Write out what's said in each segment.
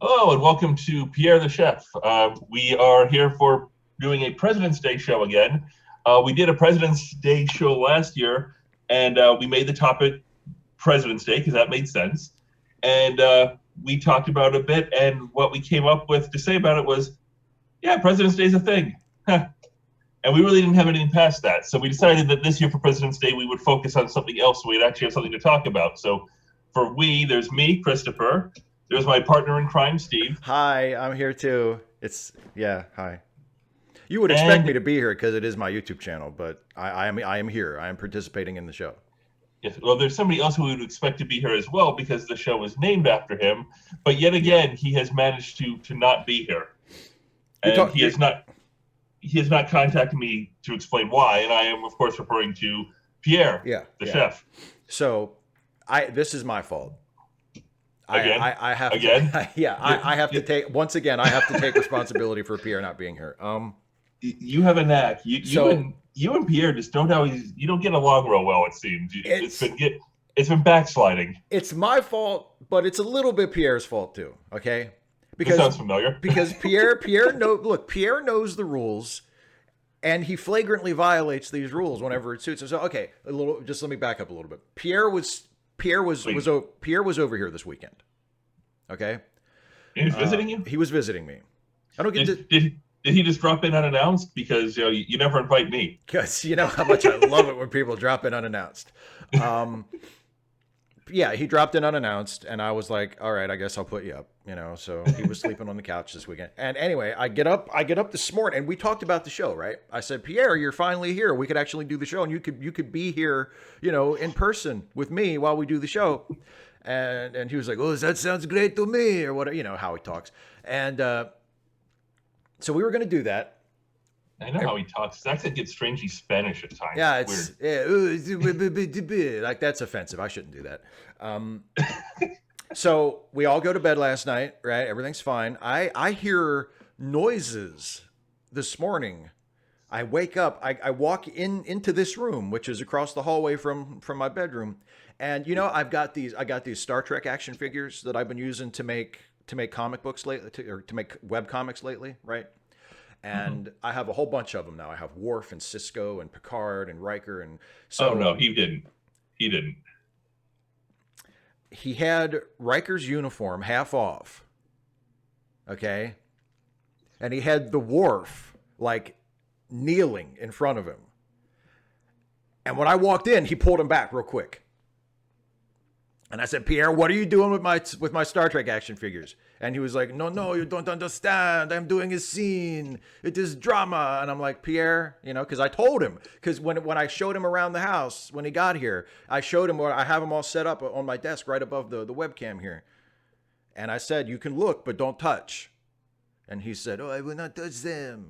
Hello and welcome to Pierre the Chef. We are here for doing a President's Day show again. We did a President's Day show last year, and we made the topic President's Day because that made sense. And we talked about it a bit, and what we came up with to say about it was, yeah, President's Day is a thing. And we really didn't have anything past that. So we decided that this year for President's Day, we would focus on something else so we'd actually have something to talk about. So for there's me, Christopher. There's my partner in crime, Steve. Hi, I'm here too. Hi. You would expect me And to be here because it is my YouTube channel, but I am here. I am participating in the show. yes, well, there's somebody else who we would expect to be here as well because the show was named after him. But yet Yeah. again, he has managed to not be here, You and talk. he has not contacted me to explain why. And I am, of course, referring to Pierre, Yeah, the yeah. chef. So, this is my fault. Again, I have again. to. Yeah, I have to take once again. I have to take responsibility for Pierre not being here. You have a knack. So You and Pierre just don't always. You don't get along real well. It seems it's it's been backsliding. it's my fault, but it's a little bit Pierre's fault too. Okay, This because sounds familiar. because Pierre knows the rules, and he flagrantly violates these rules whenever it suits him. So okay, just let me back up a little bit. Please. Pierre was over here this weekend. Okay, He was visiting you. he was visiting me. I don't get to Did he just drop in unannounced? Because you never invite me. because you know how much I love it when people drop in unannounced. Yeah, he dropped in unannounced, and I was like, "All right, I guess I'll put you up." So he was sleeping on the couch this weekend. And anyway, I get up this morning, and we talked about the show, right? I said, "Pierre, you're finally here. We could actually do the show, and you could be here, in person with me while we do the show." And he was like, "Oh, that sounds great to me," or whatever, how he talks. And so we were going to do that. I know how he talks. His accent gets strangely Spanish at times. Yeah, Weird. like that's offensive. I shouldn't do that. So we all go to bed last night, right? Everything's fine. I hear noises this morning. I wake up. I walk into this room, which is across the hallway from my bedroom, and I got these Star Trek action figures that I've been using to make comic books lately, to make web comics lately, right? And I have a whole bunch of them now. I have Worf and Cisco and Picard and Riker, and Oh so no, he didn't. He didn't. he had Riker's uniform half off, okay, and he had the Worf like kneeling in front of him. And when I walked in, he pulled him back real quick. And I said, "Pierre, what are you doing with my Star Trek action figures?" And he was like, "No, you don't understand. I'm doing a scene. It is drama." And I'm like, "Pierre, because I told him, because when I showed him around the house when he got here, I showed him where I have them all set up on my desk right above the webcam here. And I said, 'You can look, but don't touch.' And he said, 'Oh, I will not touch them.'"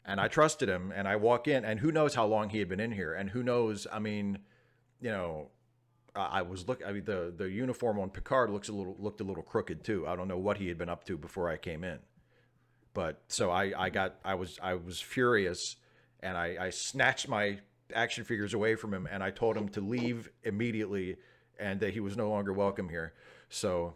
And I trusted him, and I walk in, and who knows how long he had been in here, and who knows, you know, the uniform on Picard looked a little crooked too. I don't know what he had been up to before I came in, but so I was furious, and I snatched my action figures away from him, and I told him to leave immediately, and that he was no longer welcome here. So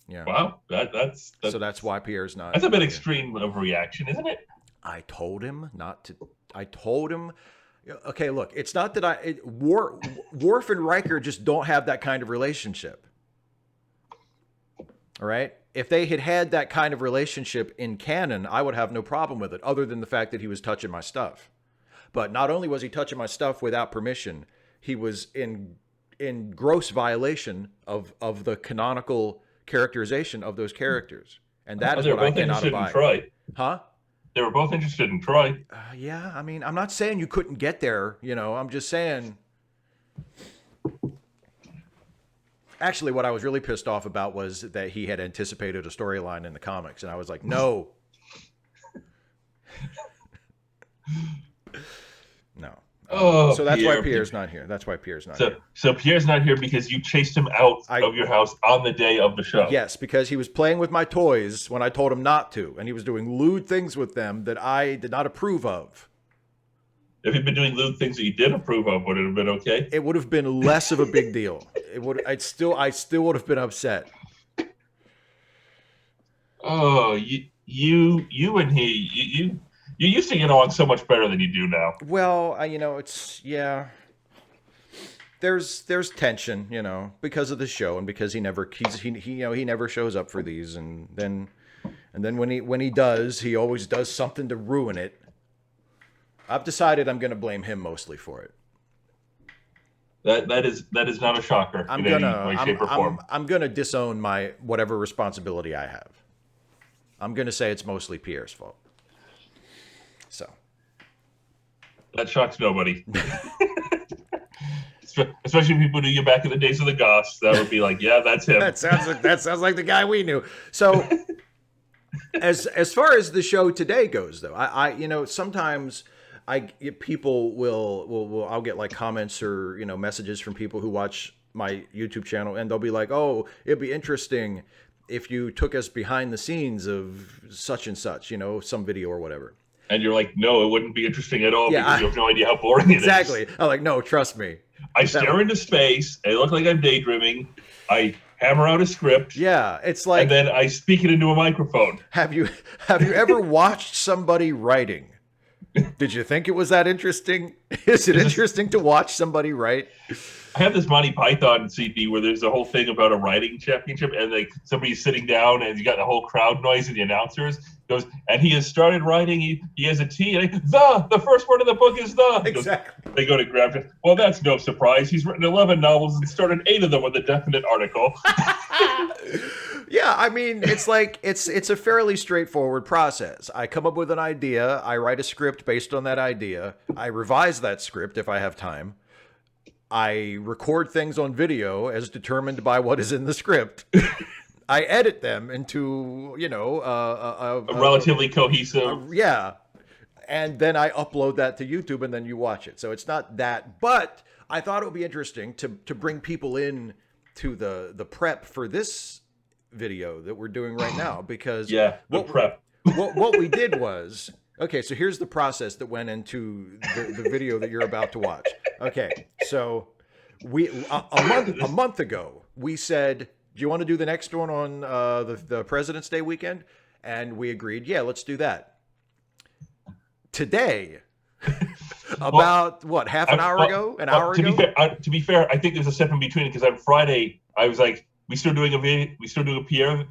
yeah, Wow, so that's why Pierre's not. that's a bit here. extreme of a reaction, isn't it? I told him not to. I told him. Okay, look, it's not that Worf and Riker just don't have that kind of relationship. All right? If they had had that kind of relationship in canon, I would have no problem with it, other than the fact that he was touching my stuff. But not only was he touching my stuff without permission, he was in gross violation of the canonical characterization of those characters. And that is They were what I both cannot interested in abide. Troy. Huh? They were both interested in Troy. Yeah, I'm not saying you couldn't get there, I'm just saying. Actually, what I was really pissed off about was that he had anticipated a storyline in the comics, and I was like, no. No. Oh, So that's why Pierre. Pierre's not here. That's why Pierre's not here. So Pierre's not here because you chased him out of your house on the day of the show. Yes, because he was playing with my toys when I told him not to, and he was doing lewd things with them that I did not approve of. If he'd been doing lewd things that you did approve of, would it have been okay? It would have been less of a big deal. I still would have been upset. Oh, you and you used to get along so much better than you do now. Well, it's yeah. There's tension, because of the show and because he never shows up for these, and then when he does, he always does something to ruin it. I've decided I'm going to blame him mostly for it. That is not a shocker I'm in any gonna way, I'm shape, or I'm form. I'm gonna disown my whatever responsibility I have. I'm gonna say it's mostly Pierre's fault. So That shocks nobody. Especially people who knew you back in the days of the Goths. That would be like, yeah, that's him. that sounds like the guy we knew. So as far as the show today goes, though, I sometimes people will I'll get like comments or messages from people who watch my YouTube channel, and they'll be like, "Oh, it'd be interesting if you took us behind the scenes of such and such, some video or whatever." And you're like, no, it wouldn't be interesting at all Yeah, because you have no idea how boring it is. exactly. I'm like, no, trust me. I stare into space. I look like I'm daydreaming. I hammer out a script. Yeah, it's like, and then I speak it into a microphone. have you ever watched somebody writing? Did you think it was that interesting? Is it interesting to watch somebody write? I have this Monty Python CD where there's a whole thing about a writing championship, and like somebody's sitting down, and you got the whole crowd noise, and the announcers goes, and he has started writing. He has a T, and the first word of the book is the. Exactly. They go to grab it. Well, that's no surprise. He's written 11 novels and started 8 of them with a definite article. Yeah, I mean, it's like it's a fairly straightforward process. I come up with an idea, I write a script based on that idea, I revise that script if I have time. I record things on video as determined by what is in the script. I edit them into, a relatively cohesive. Yeah. And then I upload that to YouTube, and then you watch it. So it's not that, but I thought it would be interesting to bring people in to the prep for this video that we're doing right now, because the prep. what we did was, okay, so here's the process that went into the video that you're about to watch. Okay, so we a month ago we said, do you want to do the next one on the President's Day weekend? And we agreed, yeah, let's do that. Today, about half an hour ago, an hour ago. To be fair, I think there's a step in between, because on Friday I was like, we still doing a Pierre.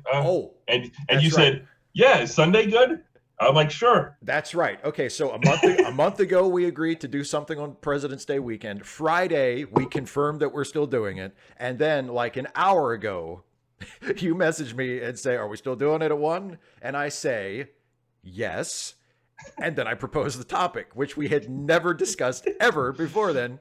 And you said, yeah, is Sunday good? I'm like, sure. That's right. Okay, so a month ago we agreed to do something on President's Day weekend. Friday we confirmed that we're still doing it, and then like an hour ago, you message me and say, "Are we still doing it at 1?" And I say, "Yes." And then I propose the topic, which we had never discussed ever before then.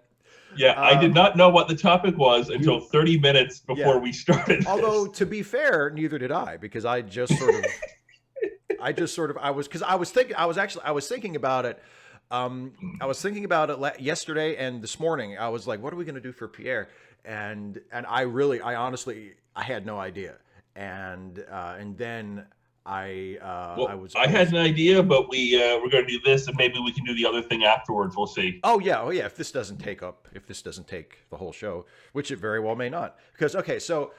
Yeah, I did not know what the topic was until 30 minutes before we started. Although, to be fair, neither did I, because I was thinking about it. I was thinking about it yesterday and this morning. I was like, what are we going to do for Pierre? And I honestly, I had no idea. And then I had an idea, but we're going to do this, and maybe we can do the other thing afterwards. We'll see. Oh yeah. If this doesn't take the whole show, which it very well may not, because so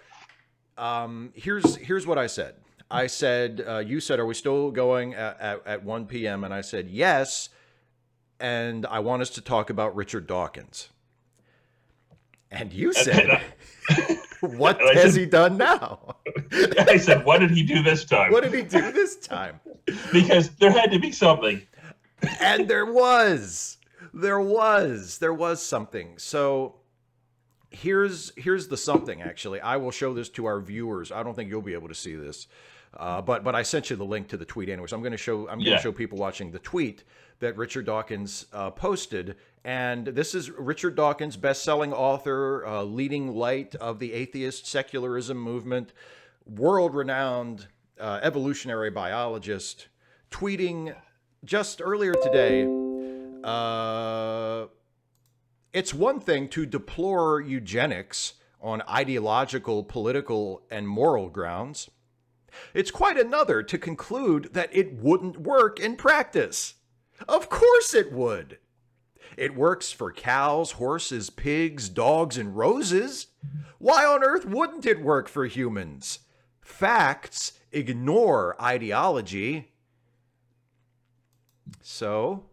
here's what I said. I said, you said, are we still going at 1 p.m.? And I said yes, and I want us to talk about Richard Dawkins. And you said, what has he done now? I said, what did he do this time? What did he do this time? Because there had to be something. And there was something. So here's the something, actually. I will show this to our viewers. I don't think you'll be able to see this. But I sent you the link to the tweet anyway. So I'm going to show people watching the tweet that Richard Dawkins posted. And this is Richard Dawkins, best-selling author, leading light of the atheist secularism movement, world-renowned evolutionary biologist, tweeting just earlier today, it's one thing to deplore eugenics on ideological, political, and moral grounds. It's quite another to conclude that it wouldn't work in practice. Of course it would. It works for cows, horses, pigs, dogs, and roses. Why on earth wouldn't it work for humans? Facts ignore ideology. So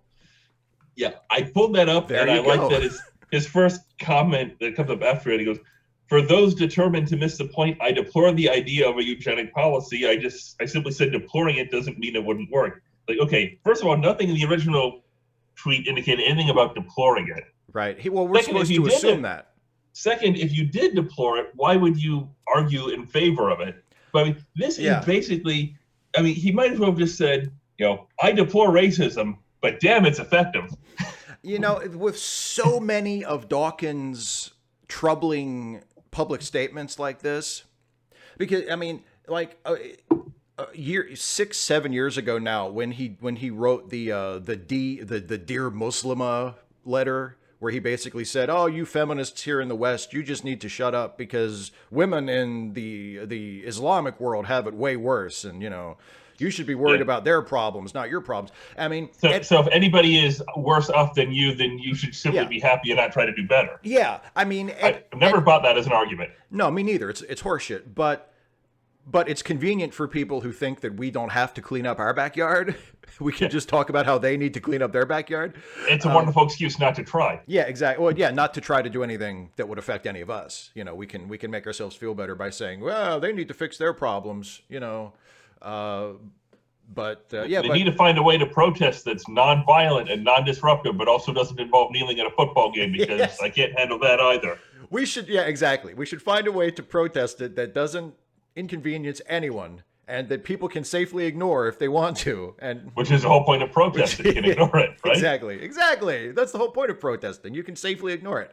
Yeah, I pulled that up, there and you I like go. that his first comment that comes up after it. He goes, "For those determined to miss the point, I deplore the idea of a eugenic policy. I simply said deploring it doesn't mean it wouldn't work." Like, okay, first of all, nothing in the original tweet indicated anything about deploring it. Right. Well, we're Second, if supposed you to did assume it, that. second, if you did deplore it, why would you argue in favor of it? But I mean, this is basically, I mean, he might as well have just said, I deplore racism, but damn, it's effective. With so many of Dawkins' troubling public statements like this, because I mean, like a year, 6-7 years ago now, when he wrote the Dear Muslima letter, where he basically said, "Oh, you feminists here in the West, you just need to shut up because women in the Islamic world have it way worse, and you should be worried about their problems, not your problems." I mean, so if anybody is worse off than you should simply be happy and not try to do better. Yeah, I mean, I've never bought that as an argument. No, me neither. It's horseshit, but it's convenient for people who think that we don't have to clean up our backyard. We can just talk about how they need to clean up their backyard. It's a wonderful excuse not to try. Yeah, exactly. Well, yeah, not to try to do anything that would affect any of us. We can make ourselves feel better by saying, well, they need to fix their problems. They need to find a way to protest that's non-violent and non-disruptive, but also doesn't involve kneeling at a football game, because I can't handle that either. We should, exactly. We should find a way to protest it that doesn't inconvenience anyone, and that people can safely ignore if they want to. And which is the whole point of protesting. You can ignore it, right? Exactly. That's the whole point of protesting. You can safely ignore it.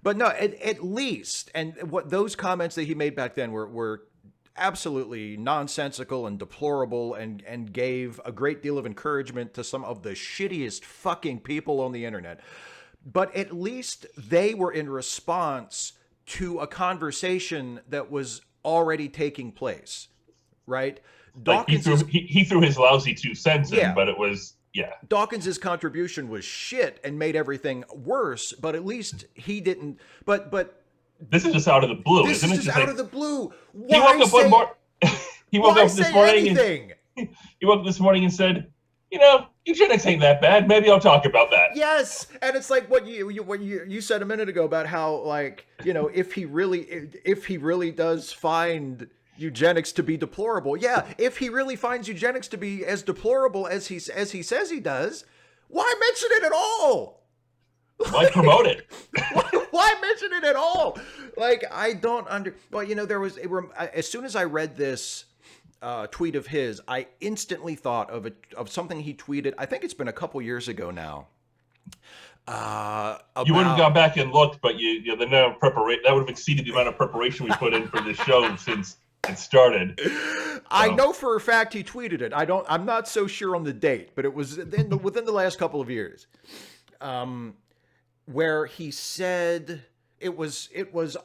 But no, at least, and what those comments that he made back then were absolutely nonsensical and deplorable, and gave a great deal of encouragement to some of the shittiest fucking people on the internet. But at least they were in response to a conversation that was already taking place, right? Dawkins, he threw his lousy 2 cents in, but it was, Dawkins's contribution was shit and made everything worse, but at least he didn't, but this is just out of the blue, isn't it? This is just out of the blue. He woke up one morning. He woke up this morning. He woke up this morning and said, eugenics ain't that bad. Maybe I'll talk about that. Yes, and it's like what you said a minute ago about how, like, if he really does find eugenics to be deplorable, if he really finds eugenics to be as deplorable as he says he does, why mention it at all? Why promote it? Why mention it at all? Like, I don't there was as soon as I read this tweet of his, I instantly thought of something he tweeted. I think it's been a couple years ago now. You wouldn't have gone back and looked, but the amount of preparation that would have exceeded the amount of preparation we put in for this show since it started. I know for a fact he tweeted it. I'm not so sure on the date, but it was within the last couple of years. Where he said it was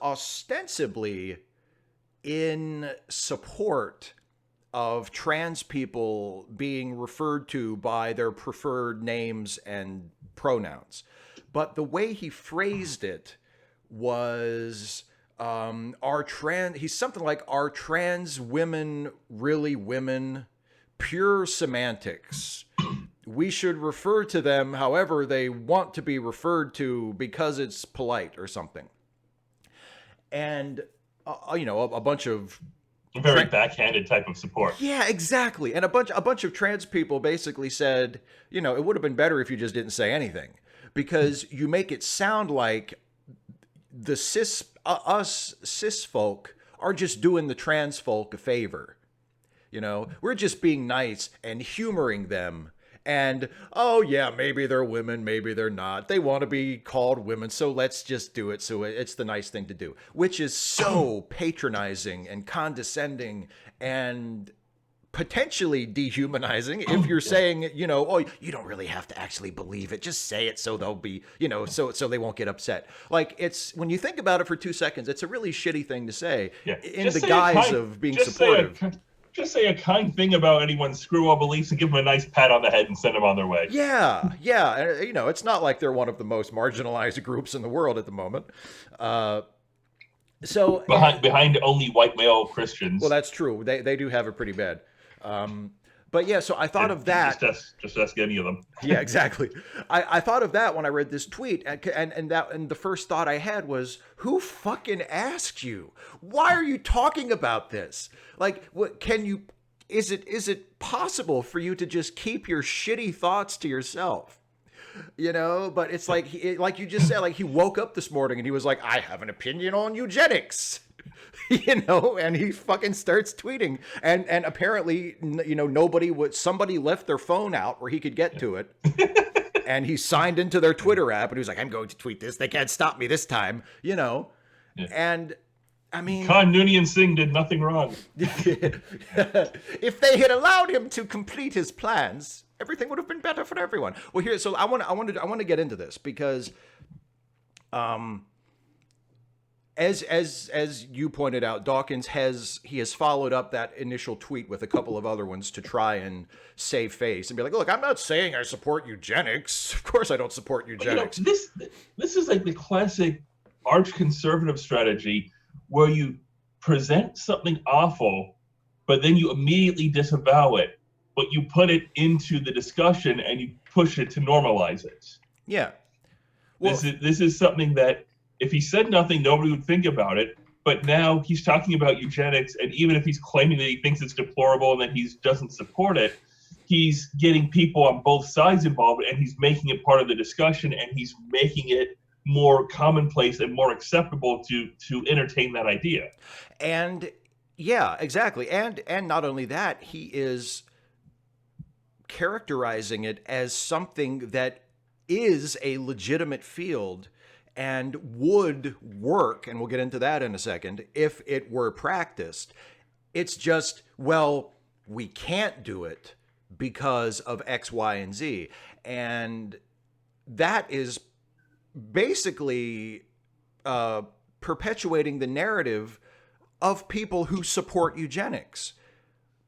ostensibly in support of trans people being referred to by their preferred names and pronouns. But the way he phrased it was, he's something like, "Are trans women really women? Pure semantics. We should refer to them however they want to be referred to because it's polite," or something. And, a bunch of very backhanded type of support. Yeah, exactly. And a bunch of trans people basically said, it would have been better if you just didn't say anything, because you make it sound like the us cis folk are just doing the trans folk a favor. We're just being nice and humoring them. And, oh yeah, maybe they're women, maybe they're not. They want to be called women, so let's just do it. So it's the nice thing to do, which is so patronizing and condescending and potentially dehumanizing if you're saying, oh, you don't really have to actually believe it. Just say it so they'll be, so they won't get upset. Like, it's, when you think about it for 2 seconds, it's a really shitty thing to say in the guise of being supportive. Just say a kind thing about anyone's screwball beliefs and give them a nice pat on the head and send them on their way. Yeah. And, it's not like they're one of the most marginalized groups in the world at the moment. So behind only white male well, Christians. that's true. They do have it pretty bad. But yeah, so I thought And of that. just ask any of them. Yeah, exactly. I thought of that when I read this tweet, and the first thought I had was, who fucking asked you? Why are you talking about this? Like, what can you? Is it possible for you to just keep your shitty thoughts to yourself? You know, but it's like like you just said, like he woke up this morning and he was like, I have an opinion on eugenics. You know, and he fucking starts tweeting, and apparently, you know, somebody left their phone out where he could get to it, and he signed into their Twitter app, and he was like, I'm going to tweet this, they can't stop me this time, you know. Yeah. And I mean, Khan Noonien Singh did nothing wrong. if they had allowed him to complete his plans, everything would have been better for everyone. Well, here, so I want to get into this because as you pointed out, Dawkins has followed up that initial tweet with a couple of other ones to try and save face and be like, look, I'm not saying I support eugenics. Of course I don't support eugenics. You know, this is like the classic arch conservative strategy where you present something awful, but then you immediately disavow it, but you put it into the discussion and you push it to normalize it. Yeah. Well, This is something that if he said nothing, nobody would think about it. But now he's talking about eugenics, and even if he's claiming that he thinks it's deplorable and that he doesn't support it, he's getting people on both sides involved, and he's making it part of the discussion, and he's making it more commonplace and more acceptable to entertain that idea. And yeah, exactly. And not only that, he is characterizing it as something that is a legitimate field and would work, and we'll get into that in a second, if it were practiced. It's just, well, we can't do it because of X, Y, and Z. And that is basically perpetuating the narrative of people who support eugenics.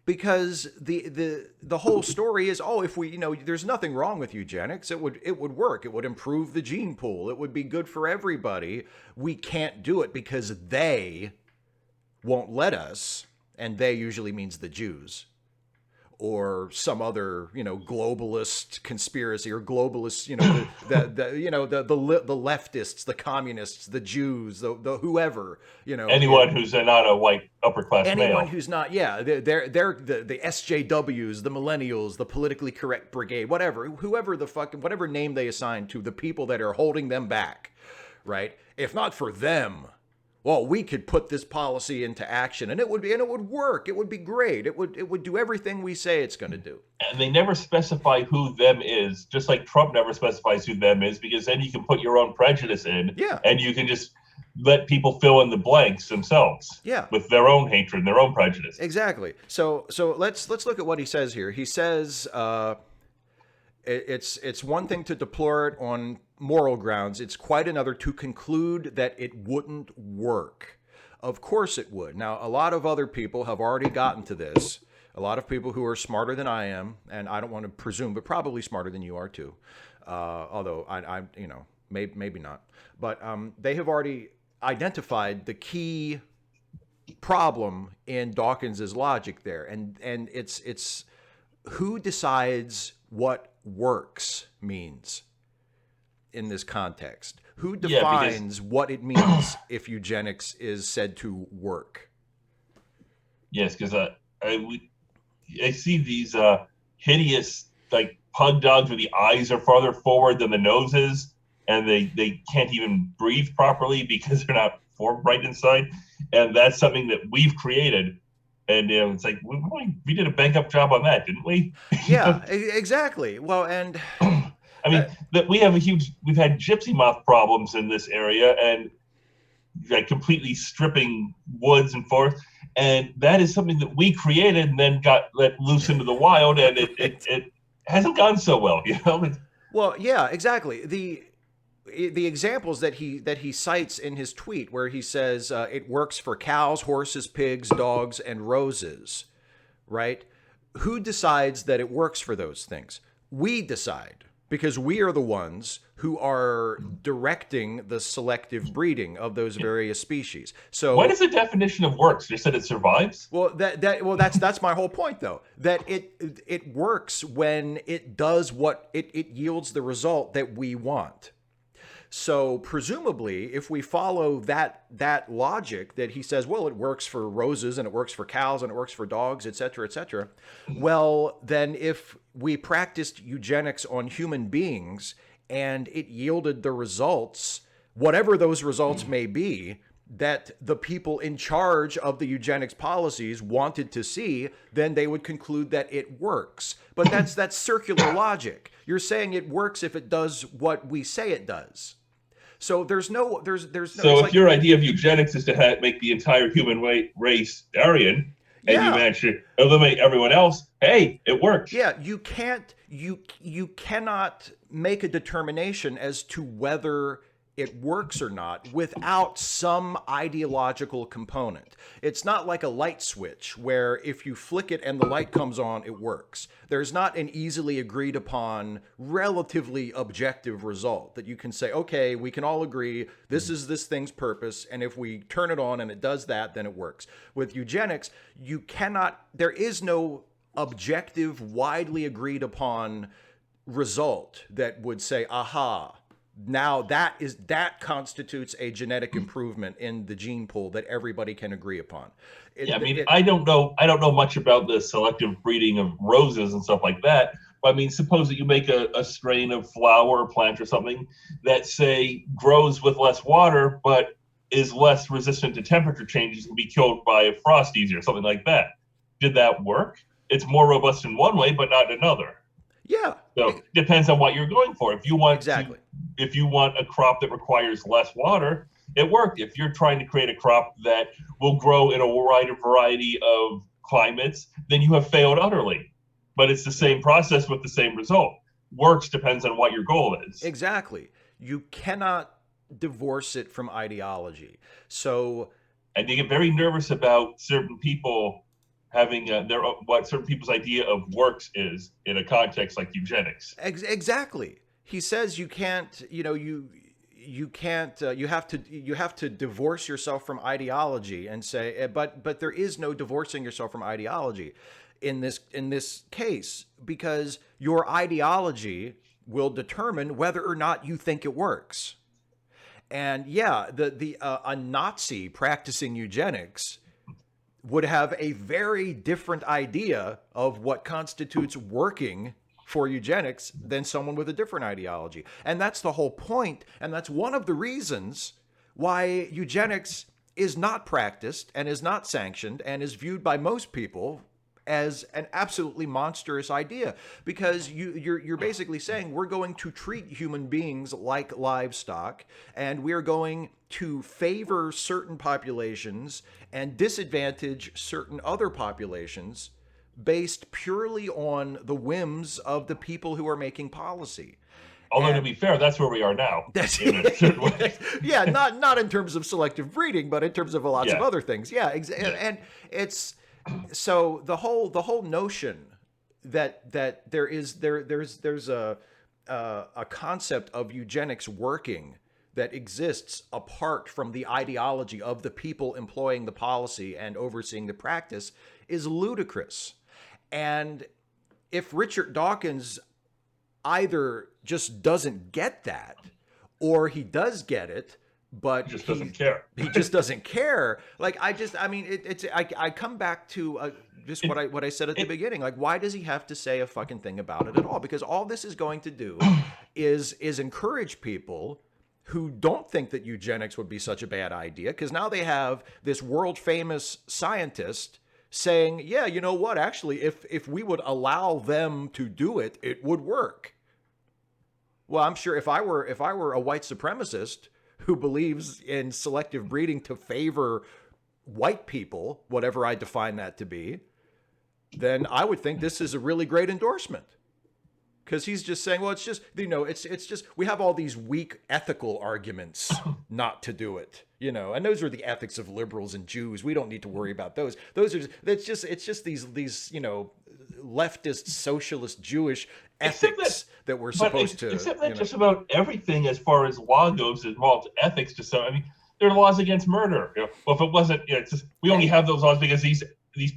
Because the whole story is, oh, if we, you know, there's nothing wrong with eugenics. It would work. It would improve the gene pool. It would be good for everybody. We can't do it because they won't let us, and they usually means the Jews or some other, you know, globalist conspiracy or globalist, you know, the leftists, the communists, the Jews, the whoever, you know, anyone who's not a white upper class male. Anyone who's not, yeah, they're the SJWs, the millennials, the politically correct brigade, whatever, whoever the fucking, whatever name they assign to the people that are holding them back, right? If not for them, well, we could put this policy into action, and it would work. It would be great. It would do everything we say it's going to do. And they never specify who them is, just like Trump never specifies who them is, because then you can put your own prejudice in, yeah, and you can just let people fill in the blanks themselves, yeah, with their own hatred, their own prejudice. Exactly. So let's look at what he says here. He says it's one thing to deplore it on moral grounds. It's quite another to conclude that it wouldn't work. Of course it would. Now, a lot of other people have already gotten to this. A lot of people who are smarter than I am, and I don't want to presume, but probably smarter than you are too. Although I you know, maybe not. But they have already identified the key problem in Dawkins's logic there, and it's who decides what works means in this context. Who defines what it means if eugenics is said to work? Yes, because I see these hideous, like, pug dogs where the eyes are farther forward than the noses, and they can't even breathe properly because they're not formed right inside. And that's something that we've created. And you know, it's like, we did a bang up job on that, didn't we? Yeah, exactly. Well, and I mean, we've had gypsy moth problems in this area, and like completely stripping woods and forests. And that is something that we created and then got let loose into the wild, and it hasn't gone so well, you know? Well, yeah, exactly. The examples that he cites in his tweet, where he says it works for cows, horses, pigs, dogs, and roses, right? Who decides that it works for those things? We decide. because we are the ones who are directing the selective breeding of those various species. What So, is the definition of works? You said it survives? well, that's my whole point, though. That it works when it does what it yields the result that we want. So presumably, if we follow that logic that he says, well, it works for roses and it works for cows and it works for dogs, et cetera, well, then if we practiced eugenics on human beings and it yielded the results, whatever those results may be, that the people in charge of the eugenics policies wanted to see, then they would conclude that it works. But that's circular logic. You're saying it works if it does what we say it does. So there's no. So if your idea of eugenics is to make the entire human race Aryan, and you manage to eliminate everyone else, hey, it works. Yeah, you cannot make a determination as to whether it works or not without some ideological component. It's not like a light switch where if you flick it and the light comes on, it works. There's not an easily agreed upon, relatively objective result that you can say, okay, we can all agree this is this thing's purpose, and if we turn it on and it does that, then it works. With eugenics, there is no objective, widely agreed upon result that would say, aha, now that constitutes a genetic improvement in the gene pool that everybody can agree upon. I don't know much about the selective breeding of roses and stuff like that. But I mean, suppose that you make a strain of flower or plant or something that, say, grows with less water, but is less resistant to temperature changes and be killed by a frost easier, something like that. Did that work? It's more robust in one way, but not in another. Yeah. So it depends on what you're going for. If you want if you want a crop that requires less water, it worked. If you're trying to create a crop that will grow in a wide variety of climates, then you have failed utterly. But it's the same process with the same result. Works depends on what your goal is. Exactly. You cannot divorce it from ideology. So, and you get very nervous about certain people having what certain people's idea of works is in a context like eugenics. Exactly. He says you can't, you have to divorce yourself from ideology and say, but there is no divorcing yourself from ideology in this case, because your ideology will determine whether or not you think it works. And yeah, a Nazi practicing eugenics would have a very different idea of what constitutes working for eugenics than someone with a different ideology. And that's the whole point. And that's one of the reasons why eugenics is not practiced and is not sanctioned and is viewed by most people as an absolutely monstrous idea, because you're basically saying we're going to treat human beings like livestock, and we're going to favor certain populations and disadvantage certain other populations based purely on the whims of the people who are making policy. Although, to be fair, that's where we are now. Yeah, not in terms of selective breeding, but in terms of lots of other things. Yeah, and it's so the whole notion that there's a concept of eugenics working that exists apart from the ideology of the people employing the policy and overseeing the practice is ludicrous. And if Richard Dawkins either just doesn't get that, or he does get it, but just doesn't care. He just doesn't care. Like, I come back to just what I said at the beginning. Like, why does he have to say a fucking thing about it at all? Because all this is going to do is encourage people who don't think that eugenics would be such a bad idea, because now they have this world famous scientist saying, yeah, you know what? Actually, if we would allow them to do it, it would work. Well, I'm sure if I were a white supremacist who believes in selective breeding to favor white people, whatever I define that to be, then I would think this is a really great endorsement. Because he's just saying, well, it's just, it's just, we have all these weak ethical arguments not to do it, and those are the ethics of liberals and Jews. We don't need to worry about those. It's just these leftist, socialist, Jewish Except that, ethics that we're supposed to. except that just about everything as far as law goes involves ethics. To some, I mean, there are laws against murder. Well, if it wasn't, it's just, we only have those laws because these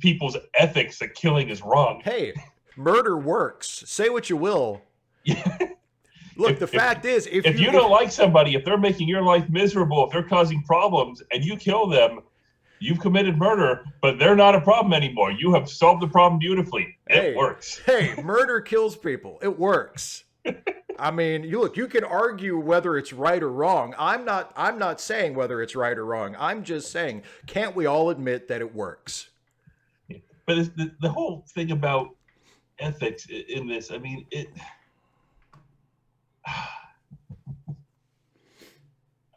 people's ethics that killing is wrong. Hey, murder works. Say what you will. Yeah. Look, the fact is, if you don't like somebody, if they're making your life miserable, if they're causing problems, and you kill them, you've committed murder, but they're not a problem anymore. You have solved the problem beautifully. It works. Hey, murder kills people. It works. I mean, you can argue whether it's right or wrong. I'm not saying whether it's right or wrong. I'm just saying, can't we all admit that it works? But the whole thing about ethics in this, I mean, I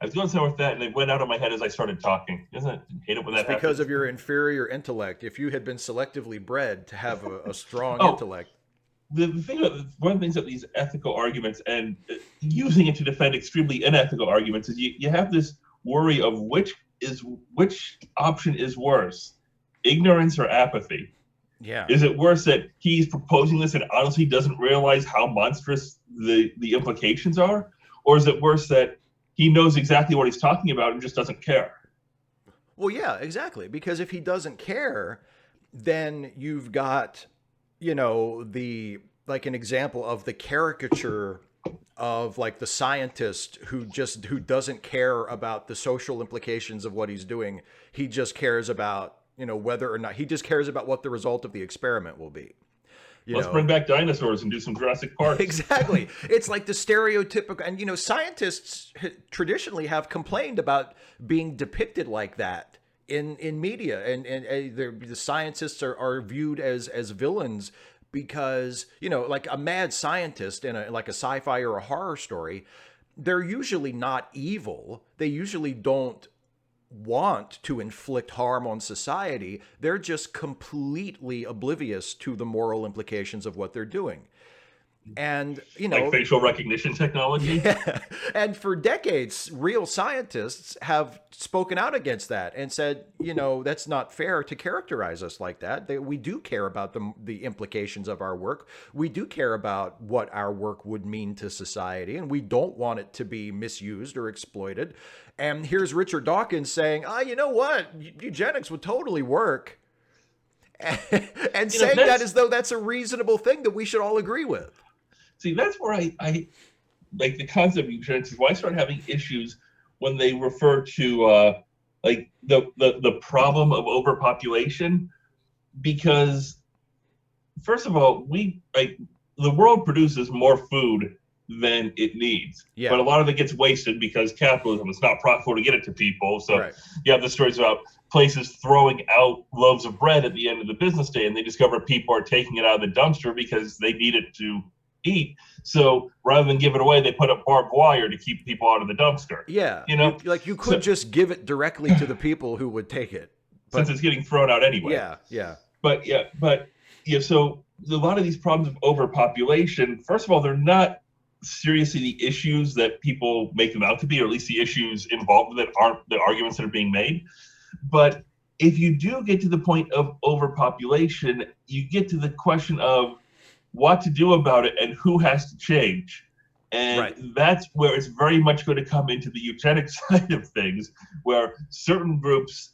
was going somewhere with that, and it went out of my head as I started talking. Isn't it? I hate it when that happens. Because of your inferior intellect. If you had been selectively bred to have a strong intellect. The thing about one of the things that these ethical arguments and using it to defend extremely unethical arguments is you have this worry of which option is worse, ignorance or apathy. Yeah. Is it worse that he's proposing this and honestly doesn't realize how monstrous the implications are? Or is it worse that he knows exactly what he's talking about and just doesn't care? Well, yeah, exactly. Because if he doesn't care, then you've got, like an example of the caricature of like the scientist who doesn't care about the social implications of what he's doing. He just cares about, whether or not he just cares about what the result of the experiment will be. Let's bring back dinosaurs and do some Jurassic Park. Exactly. It's like the stereotypical, and scientists traditionally have complained about being depicted like that in media, and the scientists are viewed as villains because, like a mad scientist in like a sci-fi or a horror story, they're usually not evil. They usually don't want to inflict harm on society. They're just completely oblivious to the moral implications of what they're doing. And, like facial recognition technology. Yeah. And for decades, real scientists have spoken out against that and said, that's not fair to characterize us like that. We do care about the implications of our work. We do care about what our work would mean to society, and we don't want it to be misused or exploited. And here's Richard Dawkins saying, you know what? Eugenics would totally work. And saying that as though that's a reasonable thing that we should all agree with. See, that's where I like the concept of eugenics is why I start having issues when they refer to like the problem of overpopulation, because first of all, the world produces more food than it needs, but a lot of it gets wasted because capitalism, it's not profitable to get it to people. So you have the stories about places throwing out loaves of bread at the end of the business day, and they discover people are taking it out of the dumpster because they need it to eat. So rather than give it away, they put up barbed wire to keep people out of the dumpster. Yeah. You could just give it directly to the people who would take it. Since it's getting thrown out anyway. Yeah. But so a lot of these problems of overpopulation, first of all, they're not seriously the issues that people make them out to be, or at least the issues involved with it aren't the arguments that are being made. But if you do get to the point of overpopulation, you get to the question of what to do about it and who has to change. And that's where it's very much going to come into the eugenics side of things, where certain groups,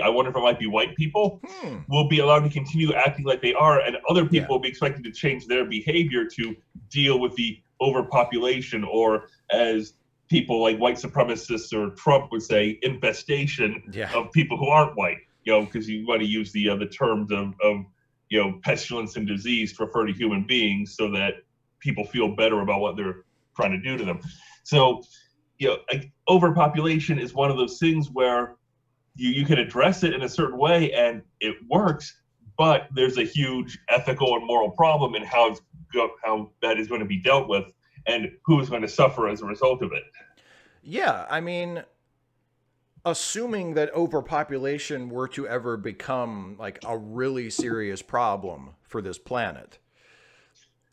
I wonder if it might be white people, will be allowed to continue acting like they are, and other people will be expected to change their behavior to deal with the overpopulation, or as people like white supremacists or Trump would say, infestation of people who aren't white, because you want to use the terms of pestilence and disease to refer to human beings so that people feel better about what they're trying to do to them. So, overpopulation is one of those things where you can address it in a certain way and it works, but there's a huge ethical and moral problem in how that is going to be dealt with and who is going to suffer as a result of it. Yeah, I mean, assuming that overpopulation were to ever become like a really serious problem for this planet.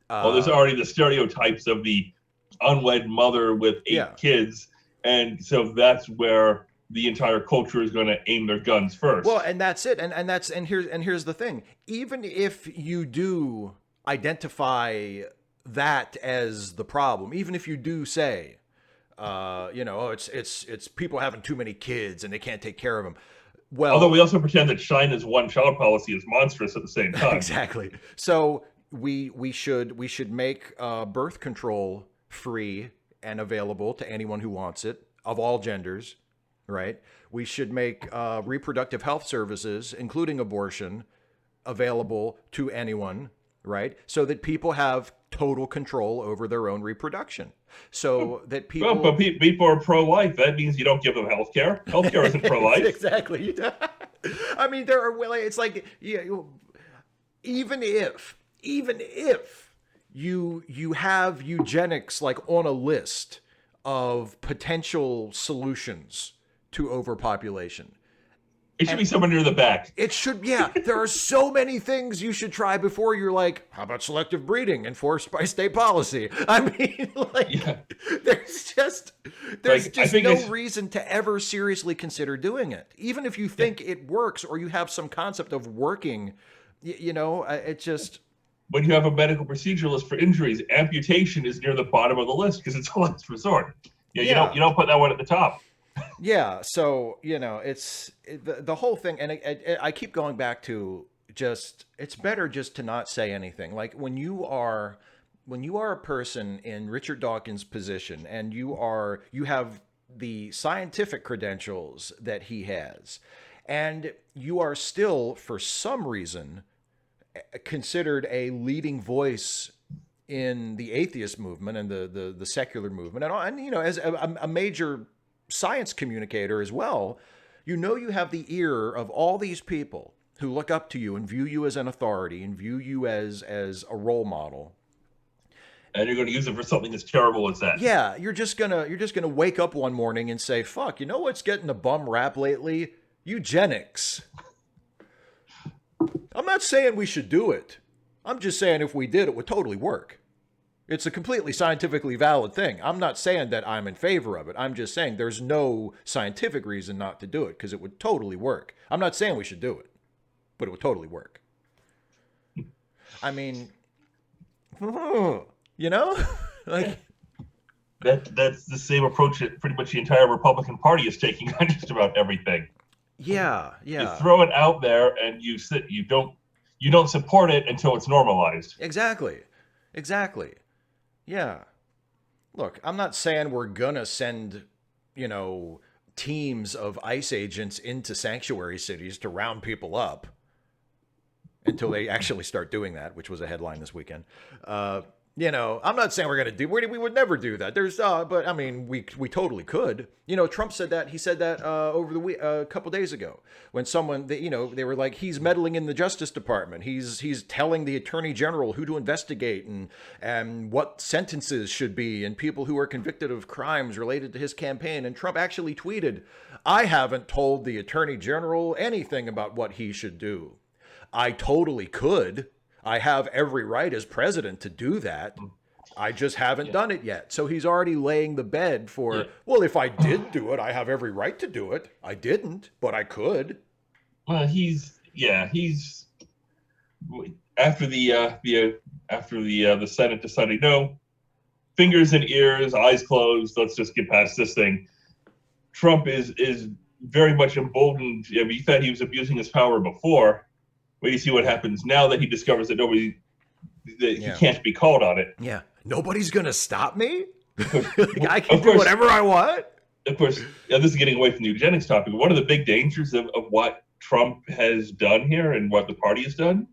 Well, there's already the stereotypes of the unwed mother with 8 kids. And so that's where the entire culture is going to aim their guns first. Well, and that's it. And here's the thing. Even if you do identify that as the problem, even if you do say, it's people having too many kids and they can't take care of them. Well, although we also pretend that China's one-child policy is monstrous at the same time. Exactly. So we should make birth control free and available to anyone who wants it, of all genders, right? We should make reproductive health services, including abortion, available to anyone, right? So that people have total control over their own reproduction. So that people... Well, but people are pro-life. That means you don't give them health care. Health care isn't pro-life. Exactly. I mean, there are... It's like... Yeah, even if you have eugenics like on a list of potential solutions to overpopulation, it should be somewhere near the back. It should, yeah. There are so many things you should try before you're like, how about selective breeding enforced by state policy? I mean, there's just no reason to ever seriously consider doing it. Even if you think it works or you have some concept of working, it just... When you have a medical procedure list for injuries, amputation is near the bottom of the list because it's a last resort. You don't put that one at the top. Yeah, so it's the whole thing, and I keep going back to just it's better just to not say anything. Like when you are a person in Richard Dawkins' position, and you have the scientific credentials that he has, and you are still for some reason considered a leading voice in the atheist movement and the secular movement, and as a major science communicator as well, you have the ear of all these people who look up to you and view you as an authority and view you as a role model. And you're going to use it for something as terrible as that. Yeah, you're just gonna wake up one morning and say, "Fuck, you know what's getting a bum rap lately? Eugenics." I'm not saying we should do it. I'm just saying if we did, it would totally work. It's a completely scientifically valid thing. I'm not saying that I'm in favor of it. I'm just saying there's no scientific reason not to do it because it would totally work. I'm not saying we should do it, but it would totally work. I mean, like that's the same approach that pretty much the entire Republican Party is taking on just about everything. Yeah. You throw it out there and you don't support it until it's normalized. Exactly. Yeah. Look, I'm not saying we're gonna send, teams of ICE agents into sanctuary cities to round people up until they actually start doing that, which was a headline this weekend. I'm not saying we're going to do, we would never do that. But I mean, we totally could. Trump said that, he said that over the week, a couple days ago, when someone, they were like, he's meddling in the Justice Department. He's telling the Attorney General who to investigate and what sentences should be, and people who are convicted of crimes related to his campaign. And Trump actually tweeted, "I haven't told the Attorney General anything about what he should do. I totally could. I have every right as president to do that. I just haven't done it yet." So he's already laying the bed for, well, if I did do it, I have every right to do it. I didn't, but I could. Well, he's after the Senate decided no, fingers in ears, eyes closed, let's just get past this thing. Trump is very much emboldened. I mean, he thought he was abusing his power before. Well, you see what happens now that he discovers that he can't be called on it. Yeah. Nobody's going to stop me? I can do whatever I want? Of course, this is getting away from the eugenics topic. One of the big dangers of what Trump has done here and what the party has done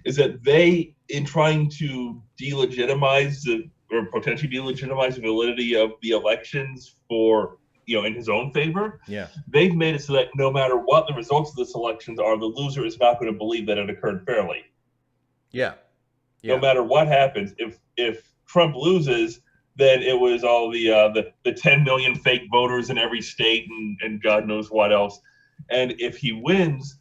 is that they, in trying to delegitimize or potentially delegitimize the validity of the elections for in his own favor, they've made it so that no matter what the results of this elections are, the loser is not going to believe that it occurred fairly. Yeah. No matter what happens, if Trump loses, then it was all the 10 million fake voters in every state and God knows what else. And if he wins,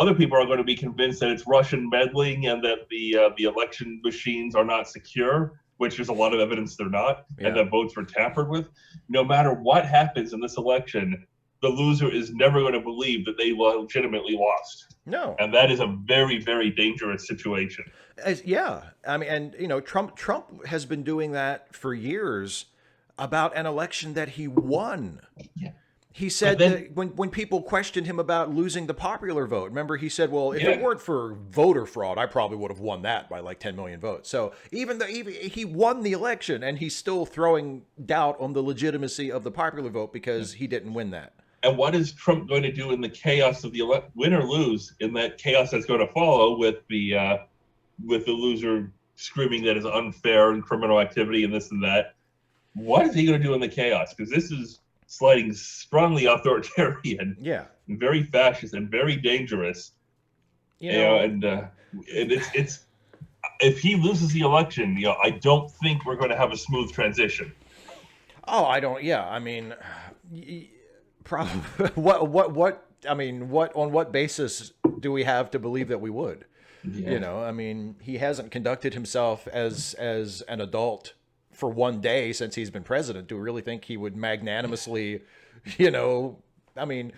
other people are going to be convinced that it's Russian meddling and that the election machines are not secure, which there's a lot of evidence they're not, and that votes were tampered with. No matter what happens in this election, the loser is never going to believe that they legitimately lost. No. And that is a very, very dangerous situation. Yeah. I mean, and Trump has been doing that for years about an election that he won. Yeah. He said that when people questioned him about losing the popular vote, remember he said, well, if it weren't for voter fraud, I probably would have won that by like 10 million votes. So even though he won the election, and he's still throwing doubt on the legitimacy of the popular vote because he didn't win that. And what is Trump going to do in the chaos of the win or lose, in that chaos that's going to follow with the loser screaming that is unfair and criminal activity and this and that? What is he going to do in the chaos? Because this is sliding strongly authoritarian, and very fascist and very dangerous. And it's if he loses the election, I don't think we're going to have a smooth transition. Oh, I don't. Yeah, I mean, probably. What? I mean, on what basis do we have to believe that we would? Yeah. I mean, he hasn't conducted himself as an adult for one day since he's been president. Do we really think he would magnanimously, I mean,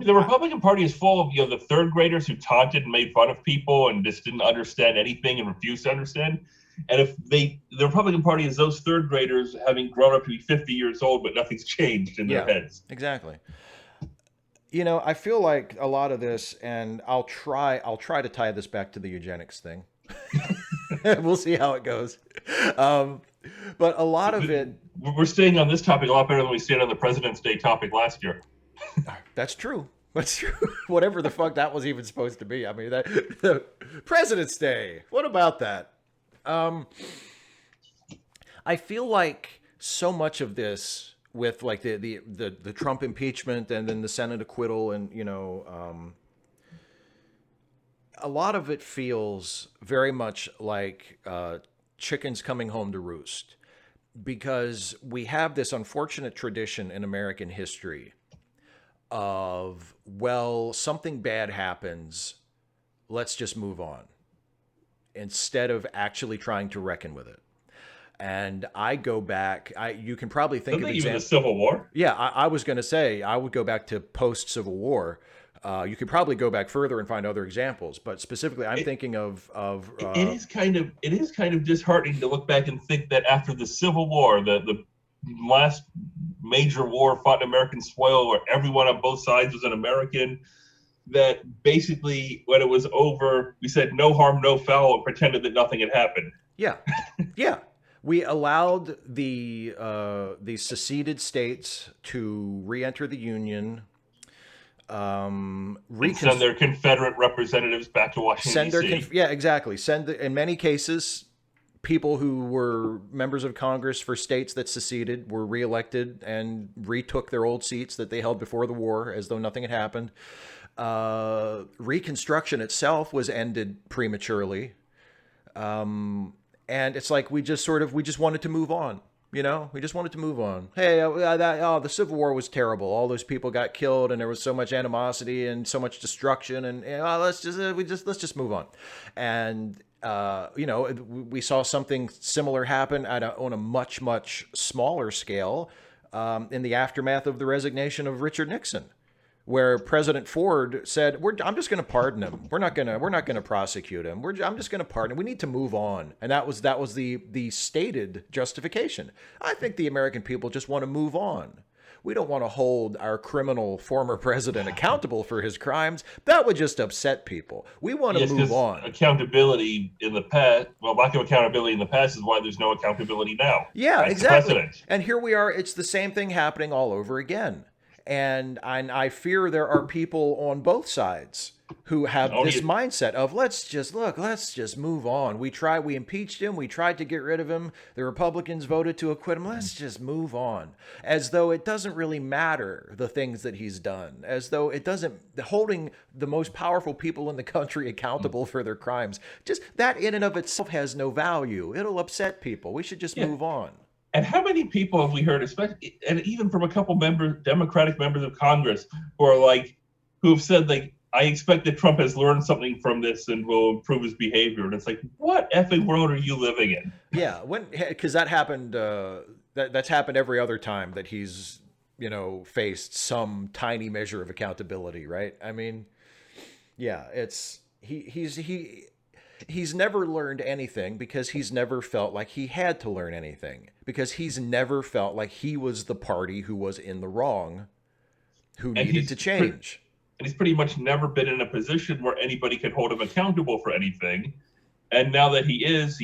the Republican Party is full of the third graders who taunted and made fun of people and just didn't understand anything and refused to understand. And if the Republican Party is those third graders having grown up to be 50 years old, but nothing's changed in their heads. Exactly. I feel like a lot of this, and I'll try to tie this back to the eugenics thing. We'll see how it goes. But a lot of it... We're staying on this topic a lot better than we stayed on the President's Day topic last year. That's true. That's true. Whatever the fuck that was even supposed to be. I mean, the President's Day. What about that? I feel like so much of this with like the Trump impeachment and then the Senate acquittal and, a lot of it feels very much like chickens coming home to roost, because we have this unfortunate tradition in American history of, well, something bad happens, let's just move on, instead of actually trying to reckon with it. And I go back, you can probably think of even the Civil War. Yeah, I was going to say, I would go back to post-Civil War. You could probably go back further and find other examples, but specifically, I'm thinking of. It is kind of disheartening to look back and think that after the Civil War, the last major war fought in American soil, where everyone on both sides was an American, that basically when it was over, we said no harm, no foul, and pretended that nothing had happened. Yeah, yeah. We allowed the seceded states to re-enter the Union. Send their Confederate representatives back to Washington, D.C. Yeah, exactly. In many cases, people who were members of Congress for states that seceded were reelected and retook their old seats that they held before the war, as though nothing had happened. Reconstruction itself was ended prematurely. And it's like we just wanted to move on. We just wanted to move on. Hey, the Civil War was terrible. All those people got killed, and there was so much animosity and so much destruction. And let's just move on. And we saw something similar happen on a much, much smaller scale in the aftermath of the resignation of Richard Nixon, where President Ford said, "I'm just going to pardon him. We're not going to prosecute him. I'm just going to pardon him. We need to move on." And that was the stated justification. I think the American people just want to move on. We don't want to hold our criminal former president accountable for his crimes. That would just upset people. We want to move on. Accountability in the past, lack of accountability in the past is why there's no accountability now. Yeah, that's exactly. And here we are. It's the same thing happening all over again. And I fear there are people on both sides who have this mindset of let's just move on. We impeached him. We tried to get rid of him. The Republicans voted to acquit him. Let's just move on. As though it doesn't really matter the things that he's done. As though it doesn't, holding the most powerful people in the country accountable for their crimes. Just that in and of itself has no value. It'll upset people. We should just move on. And how many people have we heard, especially, and even from a couple Democratic members of Congress, who have said, I expect that Trump has learned something from this and will improve his behavior. And it's like, what effing world are you living in? Yeah, because that happened. That's happened every other time that he's faced some tiny measure of accountability, right? I mean, yeah, it's he's never learned anything because he's never felt like he had to learn anything because he's never felt like he was the party who was in the wrong, who and needed to change. and he's pretty much never been in a position where anybody can hold him accountable for anything. And now that he has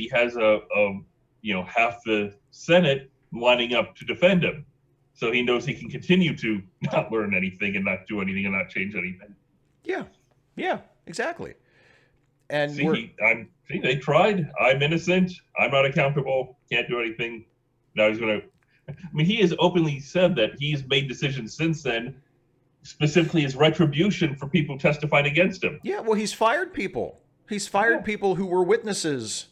half the Senate lining up to defend him. So he knows he can continue to not learn anything and not do anything and not change anything. Yeah. Yeah, exactly. And they tried. I'm innocent. I'm not accountable. Can't do anything. Now he's going to. I mean, he has openly said that he's made decisions since then, specifically as retribution for people testified against him. Yeah, well, he's fired people. He's fired people who were witnesses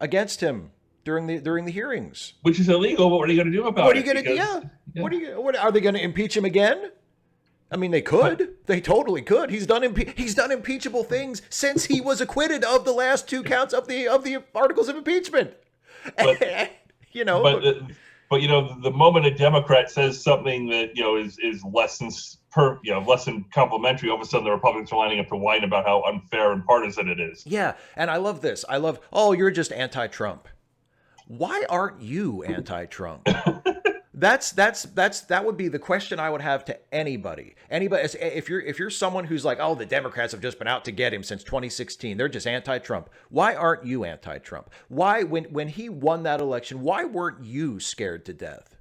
against him during the hearings, which is illegal. What are you going to do about it? What are you going to? Yeah. What are they going to impeach him again? I mean, they could. They totally could. He's done impeachable things since he was acquitted of the last 2 counts of the articles of impeachment. But, the moment a Democrat says something that is less than complimentary, all of a sudden the Republicans are lining up to whine about how unfair and partisan it is. Yeah, and I love this. You're just anti-Trump. Why aren't you anti-Trump? That would be the question I would have to anybody. If you're someone who's like, oh, the Democrats have just been out to get him since 2016. They're just anti-Trump. Why aren't you anti-Trump? Why, when he won that election, why weren't you scared to death?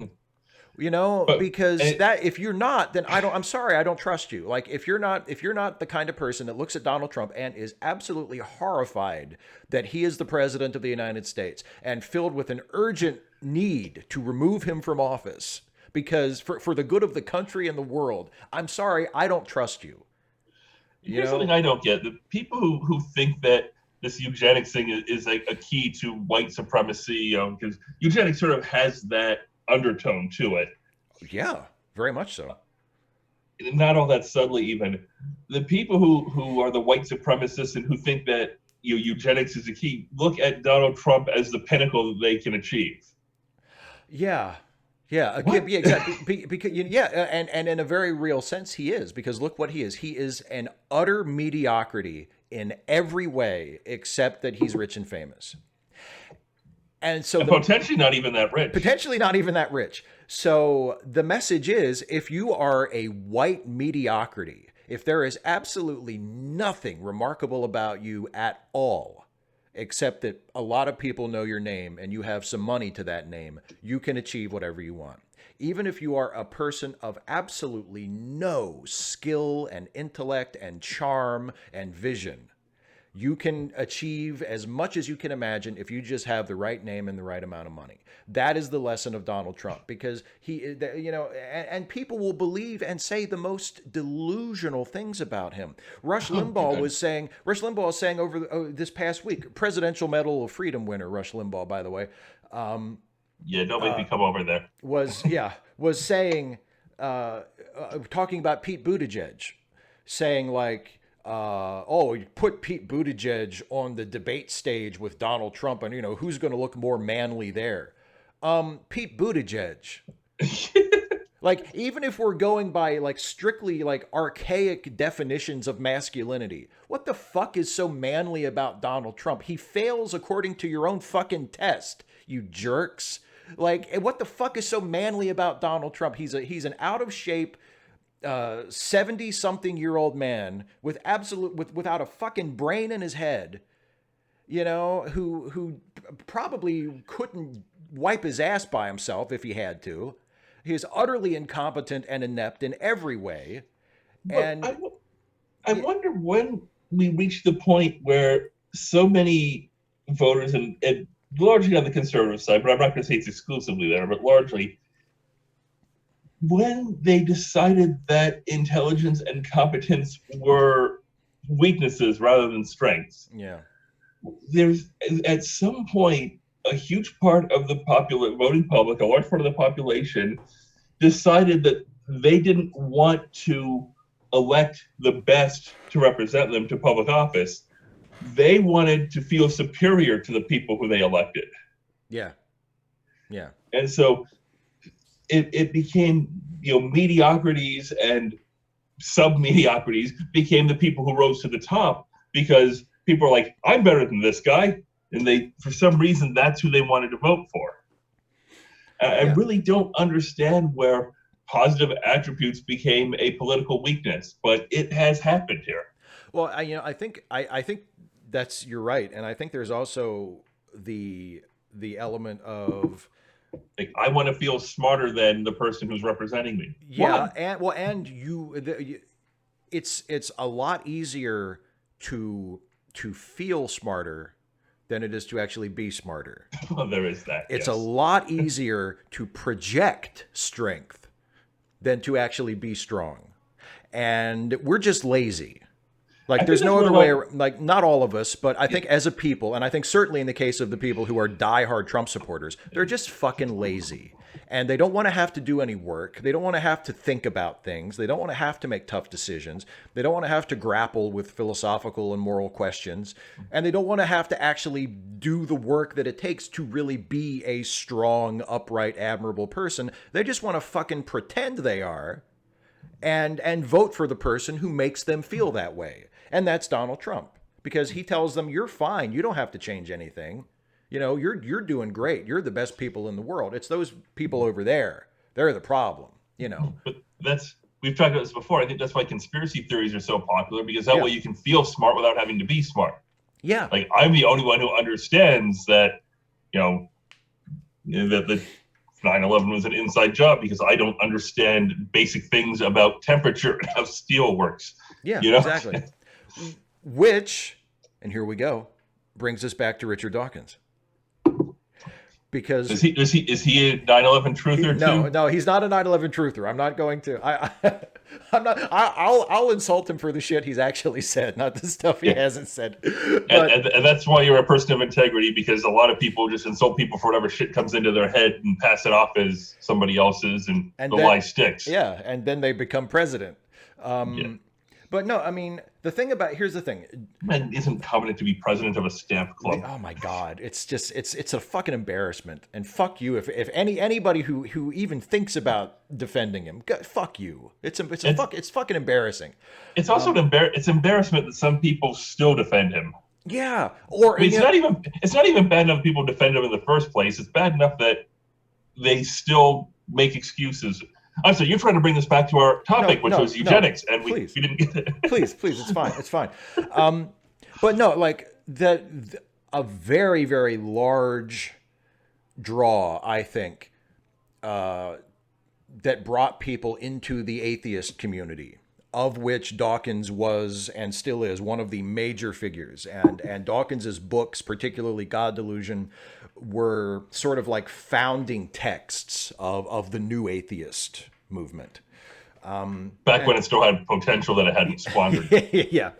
Because if you're not, then I'm sorry, I don't trust you. Like if you're not the kind of person that looks at Donald Trump and is absolutely horrified that he is the president of the United States and filled with an urgent need to remove him from office because for the good of the country and the world, I'm sorry, I don't trust you. Here's something I don't get. The people who think that this eugenics thing is like a key to white supremacy, because eugenics sort of has that undertone to it. Yeah, very much so. Not all that subtly, even. The people who are the white supremacists and who think that eugenics is the key look at Donald Trump as the pinnacle that they can achieve. Yeah, exactly. Because and in a very real sense, he is. Because look what he is. He is an utter mediocrity in every way, except that he's rich and famous. And so potentially not even that rich. Potentially not even that rich. So the message is, if you are a white mediocrity, if there is absolutely nothing remarkable about you at all, except that a lot of people know your name and you have some money to that name, you can achieve whatever you want. Even if you are a person of absolutely no skill and intellect and charm and vision, you can achieve as much as you can imagine if you just have the right name and the right amount of money. That is the lesson of Donald Trump, because and people will believe and say the most delusional things about him. Rush Limbaugh is saying over this past week, Presidential Medal of Freedom winner Rush Limbaugh, by the way. Don't make me come over there. Was saying, talking about Pete Buttigieg, saying like, you put Pete Buttigieg on the debate stage with Donald Trump, and who's going to look more manly there? Pete Buttigieg. Like, even if we're going by like strictly like archaic definitions of masculinity, what the fuck is so manly about Donald Trump? He fails according to your own fucking test, you jerks. Like, what the fuck is so manly about Donald Trump? He's an out of shape 70-something-year-old man without a fucking brain in his head, who probably couldn't wipe his ass by himself if he had to. He's utterly incompetent and inept in every way. And I wonder when we reach the point where so many voters, and largely on the conservative side, but I'm not going to say it's exclusively there, but largely, when they decided that intelligence and competence were weaknesses rather than strengths. Yeah. There's, at some point, a huge part of the voting public, a large part of the population, decided that they didn't want to elect the best to represent them to public office. They wanted to feel superior to the people who they elected. Yeah. Yeah. And so it became, mediocrities and sub-mediocrities became the people who rose to the top because people are like, I'm better than this guy. And for some reason, that's who they wanted to vote for. I really don't understand where positive attributes became a political weakness, but it has happened here. Well, I think you're right, and I think there's also the element of Like, I want to feel smarter than the person who's representing me. yeah, Why? it's a lot easier to feel smarter than it is to actually be smarter. Well, there is that. It's yes. a lot easier to project strength than to actually be strong. And we're just lazy. Like there's no other way, like not all of us, but I think as a people, and I think certainly in the case of the people who are diehard Trump supporters, they're just fucking lazy. And they don't want to have to do any work. They don't want to have to think about things. They don't want to have to make tough decisions. They don't want to have to grapple with philosophical and moral questions. And they don't want to have to actually do the work that it takes to really be a strong, upright, admirable person. They just want to fucking pretend they are and vote for the person who makes them feel that way. And that's Donald Trump, because he tells them, you're fine. You don't have to change anything. You're doing great. You're the best people in the world. It's those people over there. They're the problem, But we've talked about this before. I think that's why conspiracy theories are so popular, because that way you can feel smart without having to be smart. Yeah. Like, I'm the only one who understands that, that the 9/11 was an inside job because I don't understand basic things about temperature and how steel works. Yeah, exactly. Which, and here we go, brings us back to Richard Dawkins. Because is he a 9/11 truther too? No, he's not a 9/11 truther. I'm not going to. I'll insult him for the shit he's actually said, not the stuff he hasn't said. But, and that's why you're a person of integrity, because a lot of people just insult people for whatever shit comes into their head and pass it off as somebody else's, and the lie sticks. Yeah, and then they become president. But no, I mean, here's the thing. Man isn't competent to be president of a stamp club. Oh my God. It's just, it's a fucking embarrassment. And fuck you. If anybody who even thinks about defending him, fuck you. It's fucking embarrassing. It's also it's embarrassment that some people still defend him. Yeah. Or it's not even bad enough people defend him in the first place. It's bad enough that they still make excuses. I'm sorry, you're trying to bring this back to our topic, which was eugenics, and we didn't get it. Please, it's fine. But no, like a very, very large draw, I think, that brought people into the atheist community, of which Dawkins was and still is one of the major figures. And Dawkins's books, particularly God Delusion, were sort of like founding texts of the new atheist movement. Back when it still had potential that it hadn't squandered. Yeah.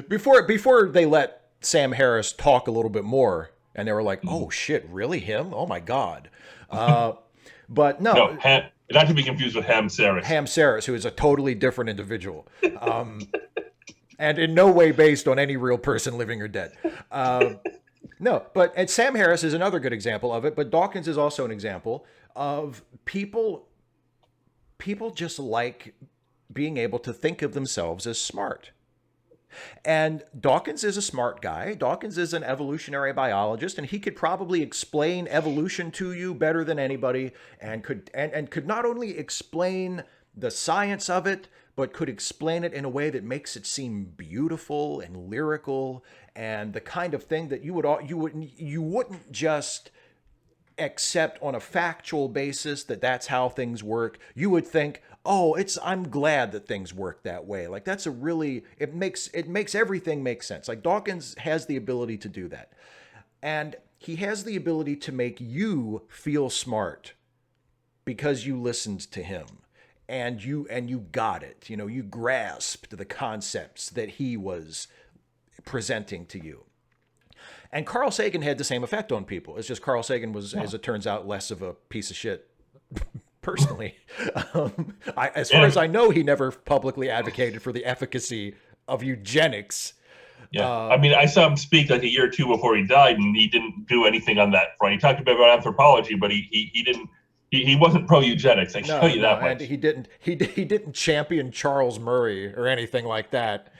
Before they let Sam Harris talk a little bit more, and they were like, oh shit, really him? Oh my God. But no. Not to be confused with Ham Saris. Ham Saris, who is a totally different individual. And in no way based on any real person, living or dead. And Sam Harris is another good example of it, but Dawkins is also an example of people just like being able to think of themselves as smart. And Dawkins is a smart guy. Dawkins is an evolutionary biologist, and he could probably explain evolution to you better than anybody, and could not only explain the science of it, but could explain it in a way that makes it seem beautiful and lyrical, and the kind of thing that you wouldn't just accept on a factual basis that that's how things work. You would think, oh, I'm glad that things work that way. Like that's it makes everything make sense. Like Dawkins has the ability to do that. And he has the ability to make you feel smart because you listened to him and you got it. You grasped the concepts that he was presenting to you. And Carl Sagan had the same effect on people. It's just Carl Sagan was, as it turns out, less of a piece of shit personally. As far as I know, he never publicly advocated for the efficacy of eugenics. Yeah, I mean, I saw him speak like a year or two before he died, and he didn't do anything on that front. He talked a bit about anthropology, but he didn't He wasn't pro eugenics. I can tell No, you no, that and much. he didn't champion Charles Murray or anything like that.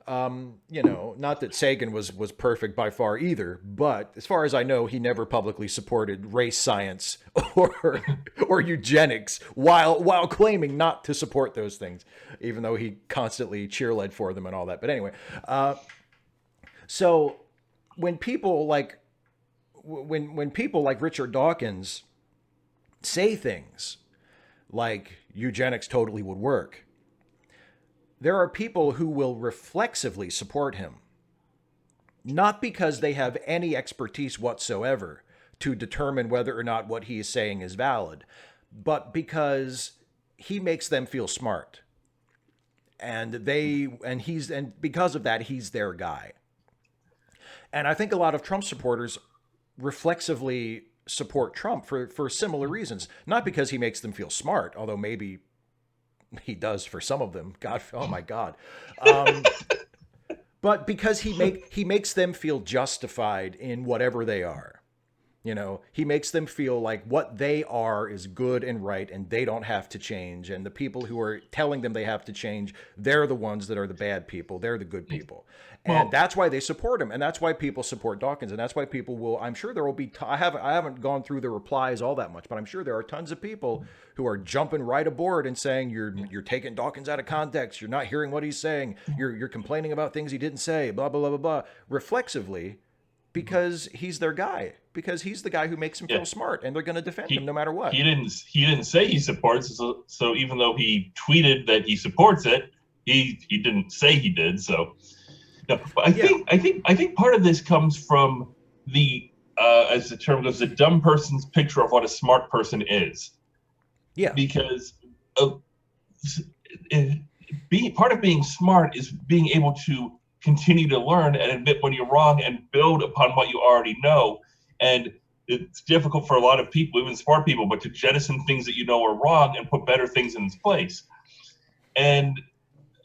You know, not that Sagan was perfect by far either, but as far as I know, he never publicly supported race science or or eugenics while claiming not to support those things, even though he constantly cheerled for them and all that. But anyway, so when people like when people like Richard Dawkins say things like eugenics totally would work, there are people who will reflexively support him, not because they have any expertise whatsoever to determine whether or not what he is saying is valid, but because he makes them feel smart. And because of that, he's their guy. And I think a lot of Trump supporters reflexively support Trump for similar reasons, not because he makes them feel smart, although maybe he does for some of them. God, oh my God. But because he makes them feel justified in whatever they are. You know, he makes them feel like what they are is good and right and they don't have to change. And the people who are telling them they have to change, they're the ones that are the bad people. They're the good people. And Well, that's why they support him. And that's why people support Dawkins. And that's why people will, I'm sure there will be, I haven't gone through the replies all that much, but I'm sure there are tons of people who are jumping right aboard and saying, you're taking Dawkins out of context. You're not hearing what he's saying. You're complaining about things he didn't say, blah, blah, blah, blah, blah. Reflexively, because he's their guy, because he's the guy who makes them yeah, feel smart, and they're going to defend him he no matter what. he didn't say he supports. So even though he tweeted that he supports it, he didn't say he did. So no, but Yeah, I think part of this comes from the as the term goes, the dumb person's picture of what a smart person is, yeah, because uh, being part of being smart is being able to continue to learn and admit when you're wrong and build upon what you already know. And it's difficult for a lot of people, even smart people, but to jettison things that you know are wrong and put better things in its place. And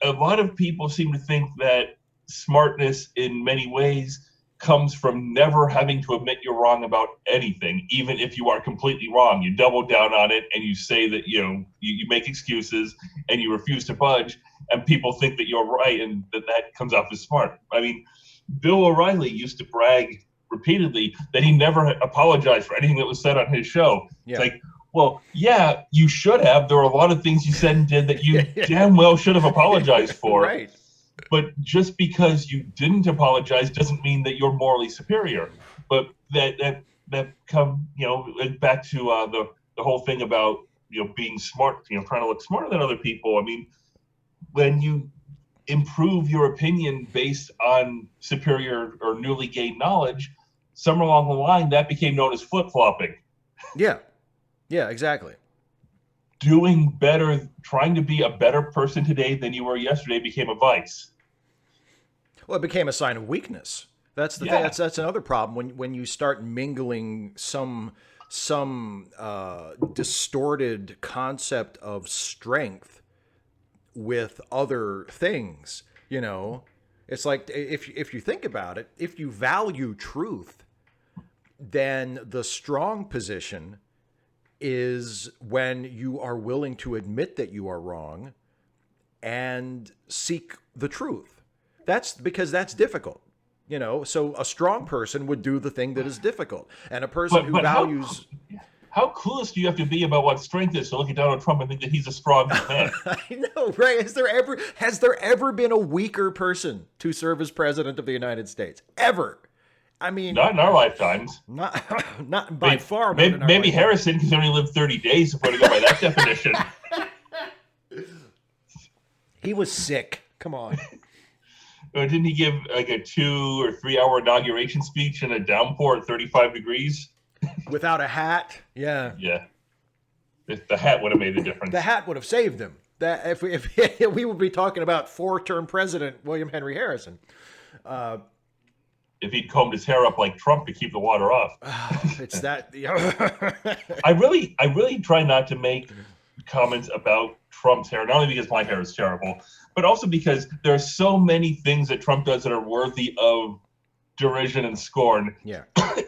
a lot of people seem to think that smartness in many ways comes from never having to admit you're wrong about anything, even if you are completely wrong. You double down on it and you say that you make excuses and you refuse to budge, and people think that you're right, and that comes off as smart. I mean, Bill O'Reilly used to brag repeatedly that he never apologized for anything that was said on his show. It's yeah, like, well, yeah, you should have. There are a lot of things you said and did that you damn well should have apologized for. right. But just because you didn't apologize doesn't mean that you're morally superior. But that come back to the whole thing about being smart, trying to look smarter than other people. I mean, when you improve your opinion based on superior or newly gained knowledge, somewhere along the line that became known as flip flopping. Yeah, yeah, exactly. Doing better, trying to be a better person today than you were yesterday became a vice. Well, it became a sign of weakness. That's the thing. Yeah. That's another problem when you start mingling some distorted concept of strength with other things. You know, it's like if you think about it, if you value truth, then the strong position is when you are willing to admit that you are wrong and seek the truth. That's because that's difficult. You know, so a strong person would do the thing that is difficult. And a person who But values how clueless do you have to be about what strength is to look at Donald Trump and think that he's a strong man? I know, right? Has there ever been a weaker person to serve as president of the United States? Ever? I mean, Not in our lifetimes. not not by far. Not in our Maybe lifetime. Harrison, because he only lived 30 days, if we're to go by that definition. He was sick. Come on. Didn't he give like a 2 or 3 hour inauguration speech in a downpour at 35 degrees? Without a hat. Yeah. Yeah. If the hat would have made a difference. The hat would have saved him. That if we would be talking about 4-term president William Henry Harrison. If he'd combed his hair up like Trump to keep the water off. It's that. I really try not to make comments about Trump's hair, not only because my hair is terrible, but also because there are so many things that Trump does that are worthy of derision and scorn. Yeah.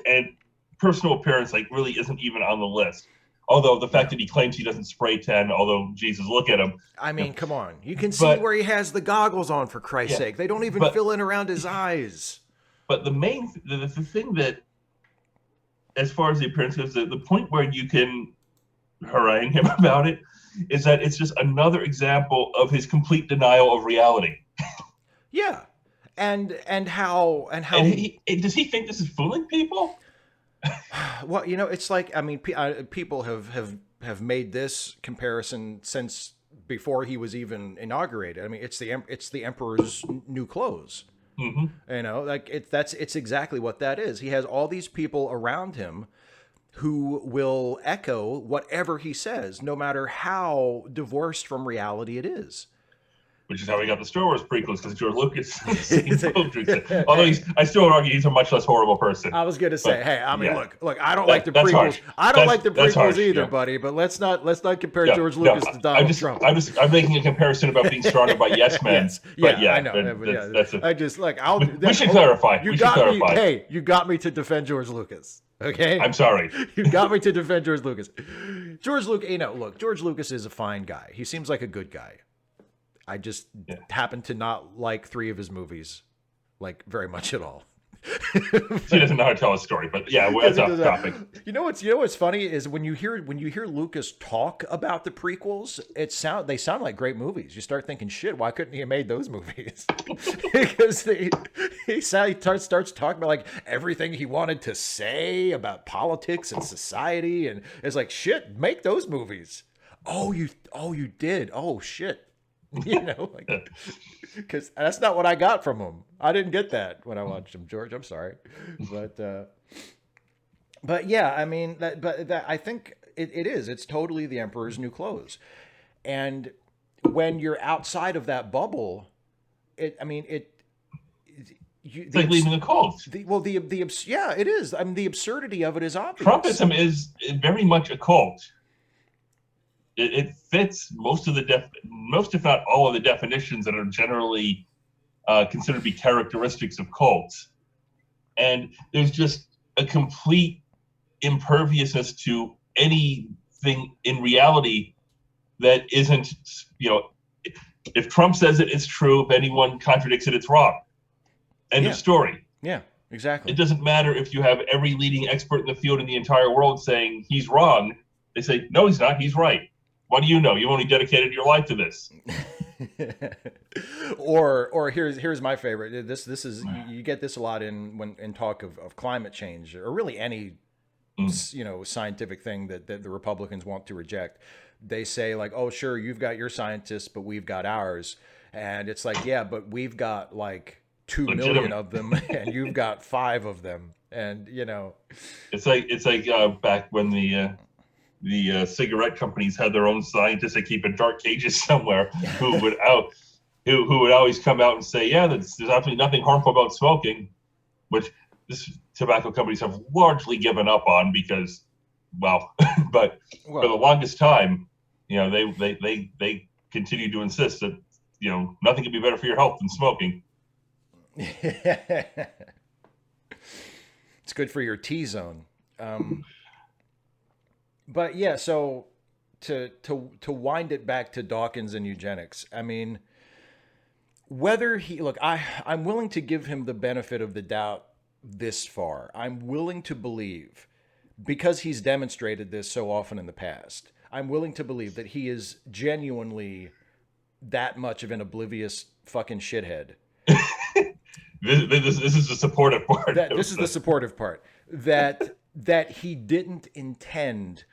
And personal appearance really isn't even on the list. Although the fact that he claims he doesn't spray tan, although Jesus, look at him. I mean, come on. You can see But where he has the goggles on, for Christ's sake. They don't even fill in around his eyes. But the thing that, as far as the appearance goes, the point where you can harangue him about it is that it's just another example of his complete denial of reality. Yeah. And how does he think this is fooling people? Well, you know, it's like, I mean, people have made this comparison since before he was even inaugurated. I mean, it's the emperor's new clothes. Mm-hmm. You know, like it's exactly what that is. He has all these people around him who will echo whatever he says, no matter how divorced from reality it is. Which is how we got the Star Wars prequels, because George Lucas. Although I still would argue he's a much less horrible person. I was going to say, hey, I mean, yeah. look, I don't like the prequels. Harsh. I don't like the prequels harsh, either, yeah. buddy. But let's not compare George Lucas to Donald Trump. I'm making a comparison about being surrounded by yes men. Yes. Yeah, I know. We should clarify. You got me to defend George Lucas. Okay. I'm sorry. You got me to defend George Lucas. George Lucas is a fine guy. He seems like a good guy. I just happen to not like 3 of his movies, like, very much at all. He doesn't know how to tell a story, but yeah, that's off topic. You know what's funny is when you hear Lucas talk about the prequels, they sound like great movies. You start thinking, shit, why couldn't he have made those movies? Because he starts talking about like everything he wanted to say about politics and society, and it's like, shit, make those movies. Oh, you did. Oh, shit. You know, like, because that's not what I got from him. I didn't get that when I watched him, George. I'm sorry, but yeah, I mean, I think it is. It's totally the emperor's new clothes, and when you're outside of that bubble, it's like leaving a cult. Yeah, it is. I mean, the absurdity of it is obvious. Trumpism is very much a cult. It fits most, if not all, of the definitions that are generally considered to be characteristics of cults. And there's just a complete imperviousness to anything in reality that isn't, if Trump says it's true, if anyone contradicts it, it's wrong. End of story. Yeah, exactly. It doesn't matter if you have every leading expert in the field in the entire world saying he's wrong. They say, no, he's not, he's right. What do you know? You only dedicated your life to this. or here's my favorite. This is, you get this a lot in talk of climate change, or really any scientific thing that the Republicans want to reject. They say like, oh sure, you've got your scientists, but we've got ours. And it's like, yeah, but we've got like 2 million of them, and you've got 5 of them. And it's like back when the cigarette companies had their own scientists that keep in dark cages somewhere who would always come out and say, yeah, there's absolutely nothing harmful about smoking, which this tobacco companies have largely given up on because, but for the longest time, they continue to insist that, nothing can be better for your health than smoking. It's good for your T-zone. But yeah, so to wind it back to Dawkins and eugenics, I mean, whether I'm willing to give him the benefit of the doubt this far. I'm willing to believe, because he's demonstrated this so often in the past, I'm willing to believe that he is genuinely that much of an oblivious fucking shithead. This is the supportive part. This is the supportive part. That he didn't intend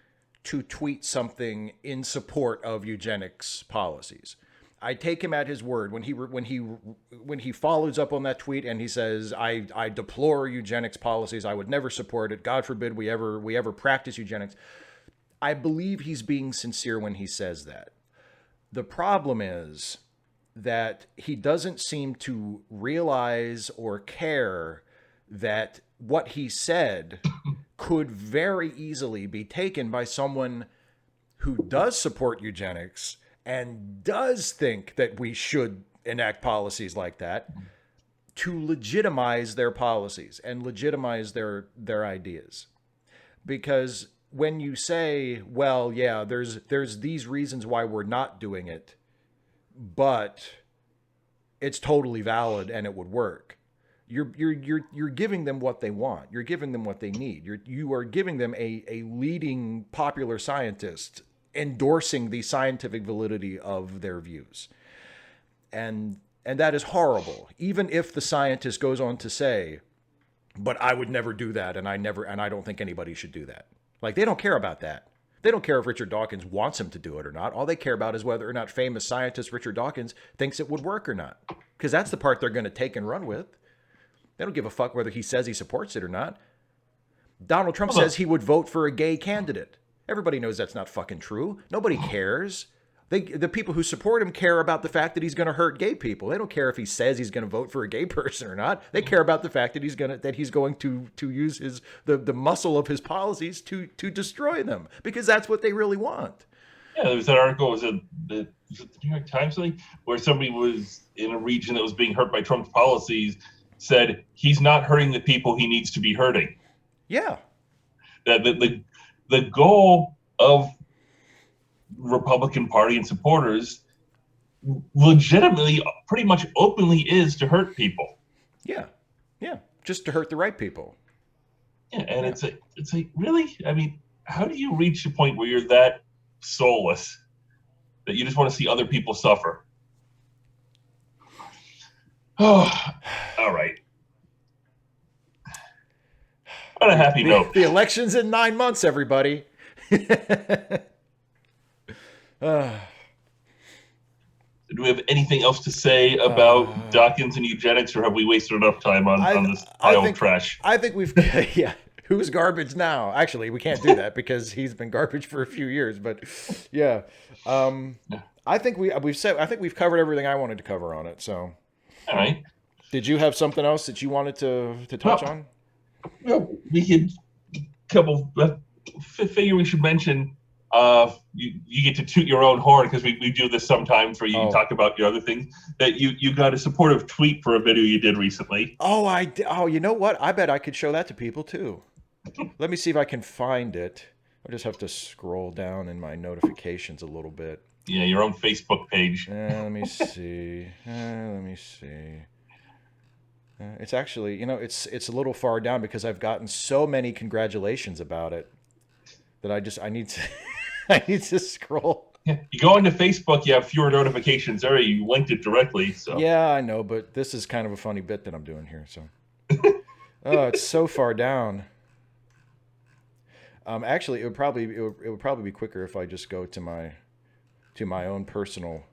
to tweet something in support of eugenics policies. I take him at his word when he follows up on that tweet and he says, I deplore eugenics policies. I would never support it. God forbid we ever practice eugenics. I believe he's being sincere when he says that. The problem is that he doesn't seem to realize or care that what he said could very easily be taken by someone who does support eugenics and does think that we should enact policies like that to legitimize their policies and legitimize their ideas. Because when you say, well, yeah, there's these reasons why we're not doing it, but it's totally valid and it would work. You're giving them what they want. You're giving them what they need. You are giving them a leading popular scientist endorsing the scientific validity of their views. And that is horrible. Even if the scientist goes on to say, but I would never do that, and I don't think anybody should do that. Like, they don't care about that. They don't care if Richard Dawkins wants him to do it or not. All they care about is whether or not famous scientist Richard Dawkins thinks it would work or not. Because that's the part they're going to take and run with. They don't give a fuck whether he says he supports it or not. Donald Trump says he would vote for a gay candidate. Everybody knows that's not fucking true. Nobody cares. The people who support him care about the fact that he's going to hurt gay people. They don't care if he says he's going to vote for a gay person or not. They care about the fact that he's going to use the muscle of his policies to destroy them, because that's what they really want. Yeah, there was that article. Was it the New York Times thing where somebody was in a region that was being hurt by Trump's policies, said he's not hurting the people he needs to be hurting. Yeah. That the goal of Republican Party and supporters legitimately, pretty much openly, is to hurt people. Yeah, just to hurt the right people. Yeah, and it's like really, I mean, how do you reach a point where you're that soulless that you just want to see other people suffer? Oh, all right. On a happy note. The election's in 9 months, everybody. Do we have anything else to say about Dawkins and eugenics, or have we wasted enough time on this pile of trash? I think we've, yeah. Who's garbage now? Actually, we can't do that because he's been garbage for a few years. But yeah, I think we've covered everything I wanted to cover on it. So, all right. Did you have something else that you wanted to touch on? Well, we could figure we should mention. You get to toot your own horn, because we do this sometimes where you talk about your other things, that you got a supportive tweet for a video you did recently. You know what? I bet I could show that to people too. Let me see if I can find it. I just have to scroll down in my notifications a little bit. Yeah, your own Facebook page. Let me see. It's actually, it's a little far down because I've gotten so many congratulations about it that I need to I need to scroll. Yeah, you go into Facebook, you have fewer notifications there. You linked it directly. So yeah, I know, but this is kind of a funny bit that I'm doing here. So, it's so far down. Actually, it would probably be quicker if I just go to my own personal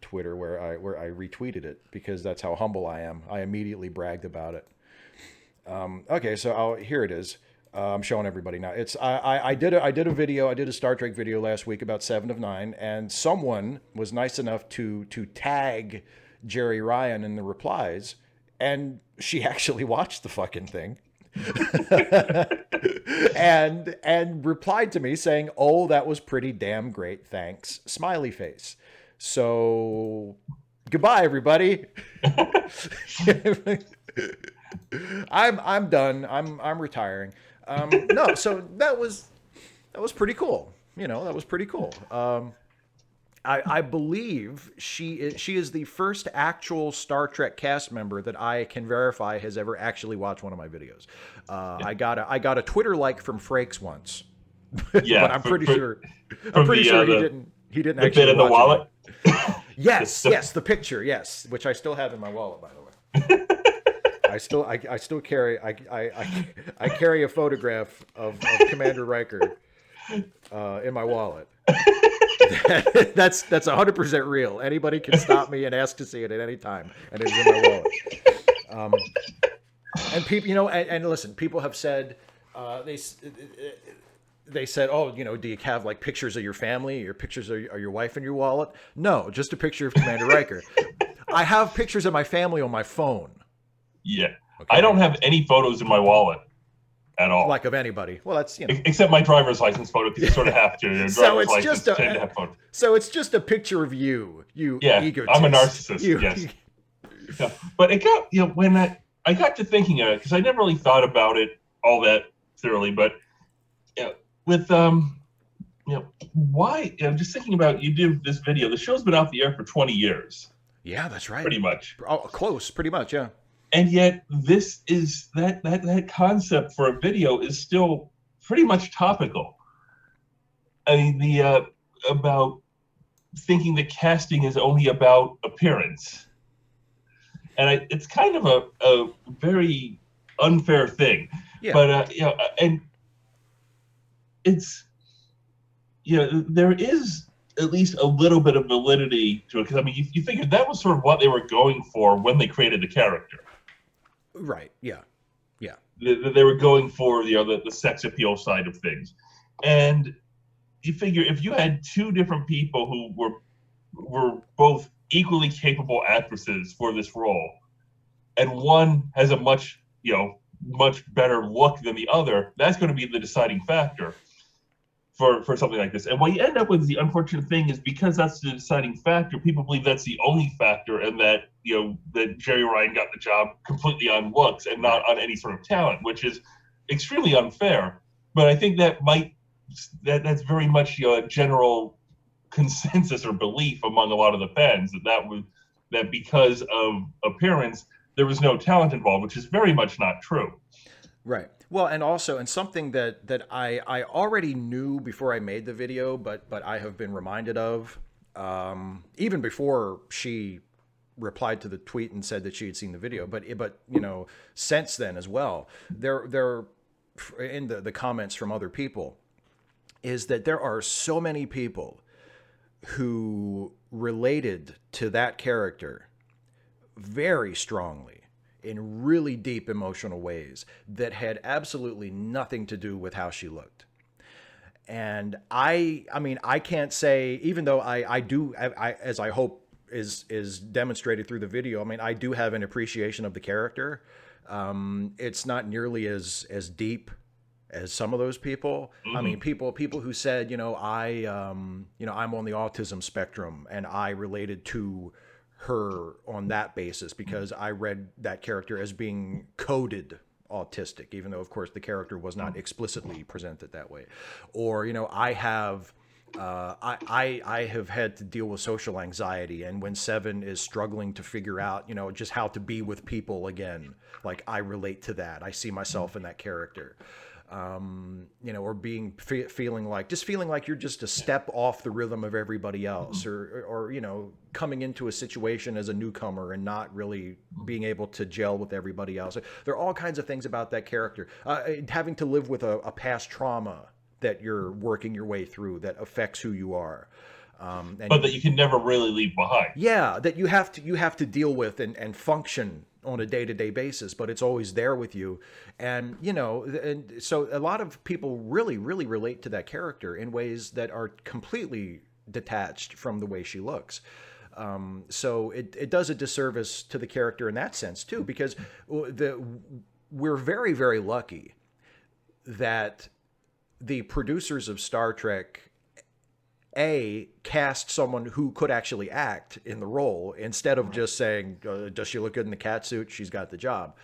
Twitter where I retweeted it, because that's how humble I am. I immediately bragged about it. Okay, so here it is. I'm showing everybody now. I did a Star Trek video last week about 7 of 9, and someone was nice enough to tag Jerry Ryan in the replies, and she actually watched the fucking thing. and replied to me saying, "Oh, that was pretty damn great. Thanks." Smiley face. So goodbye, everybody. I'm done. I'm retiring. No, so that was pretty cool. That was pretty cool. I believe she is the first actual Star Trek cast member that I can verify has ever actually watched one of my videos. I got a Twitter like from Frakes once. Yeah, but I'm pretty sure he didn't actually bit in the wallet. Yes, the picture, yes, which I still have in my wallet, by the way. I still carry I carry a photograph of Commander Riker in my wallet. That's 100% real. Anybody can stop me and ask to see it at any time, and it's in my wallet. And people, and listen, people have said they said, "Oh, do you have like pictures of your family, your pictures of your wife in your wallet?" No, just a picture of Commander Riker. I have pictures of my family on my phone. Yeah, okay. I don't have any photos in my wallet at all. Like of anybody. Well, that's except my driver's license photo, because you sort of have to. So it's just a picture of you egotist. I'm a narcissist. Yes. Yeah. But it got when I got to thinking of it, because I never really thought about it all that thoroughly. But with why? I'm just thinking about you did this video. The show's been off the air for 20 years, Yeah, that's right. pretty much. Oh, close, pretty much, yeah. And yet this is that concept for a video is still pretty much topical. I mean, the about thinking that casting is only about appearance, and it's kind of a very unfair thing. Yeah. But and it's there is at least a little bit of validity to it, because I mean you figure that was sort of what they were going for when they created the character. Right. Yeah. Yeah. They were going for the sex appeal side of things, and you figure if you had two different people who were both equally capable actresses for this role, and one has a much better look than the other, that's going to be the deciding factor for something like this. And what you end up with, the unfortunate thing is, because that's the deciding factor, people believe that's the only factor, and that that Jerry Ryan got the job completely on looks and not on any sort of talent, which is extremely unfair. But I think that's very much a general consensus or belief among a lot of the fans, that because of appearance there was no talent involved, which is very much not true. Right. Well, and also, and something that I already knew before I made the video, but I have been reminded of, even before she replied to the tweet and said that she had seen the video, but since then as well, there in the comments from other people, is that there are so many people who related to that character very strongly in really deep emotional ways that had absolutely nothing to do with how she looked. And I mean, I can't say, even though I do, as I hope is demonstrated through the video, I mean, I do have an appreciation of the character. It's not nearly as deep as some of those people. Mm-hmm. I mean, people who said, I'm on the autism spectrum and I related to her on that basis because I read that character as being coded autistic, even though of course the character was not explicitly presented that way. Or I have had to deal with social anxiety, and when Seven is struggling to figure out just how to be with people again, like I relate to that. I see myself in that character. Or feeling like you're just a step off the rhythm of everybody else, or coming into a situation as a newcomer and not really being able to gel with everybody else. There are all kinds of things about that character. Having to live with a past trauma that you're working your way through that affects who you are. But that you can never really leave behind. Yeah, that you have to deal with and function on a day-to-day basis, but it's always there with you. And and so a lot of people really relate to that character in ways that are completely detached from the way she looks. So it does a disservice to the character in that sense too, because we're very, very lucky that the producers of Star Trek cast someone who could actually act in the role, instead of just saying, does she look good in the cat suit? She's got the job.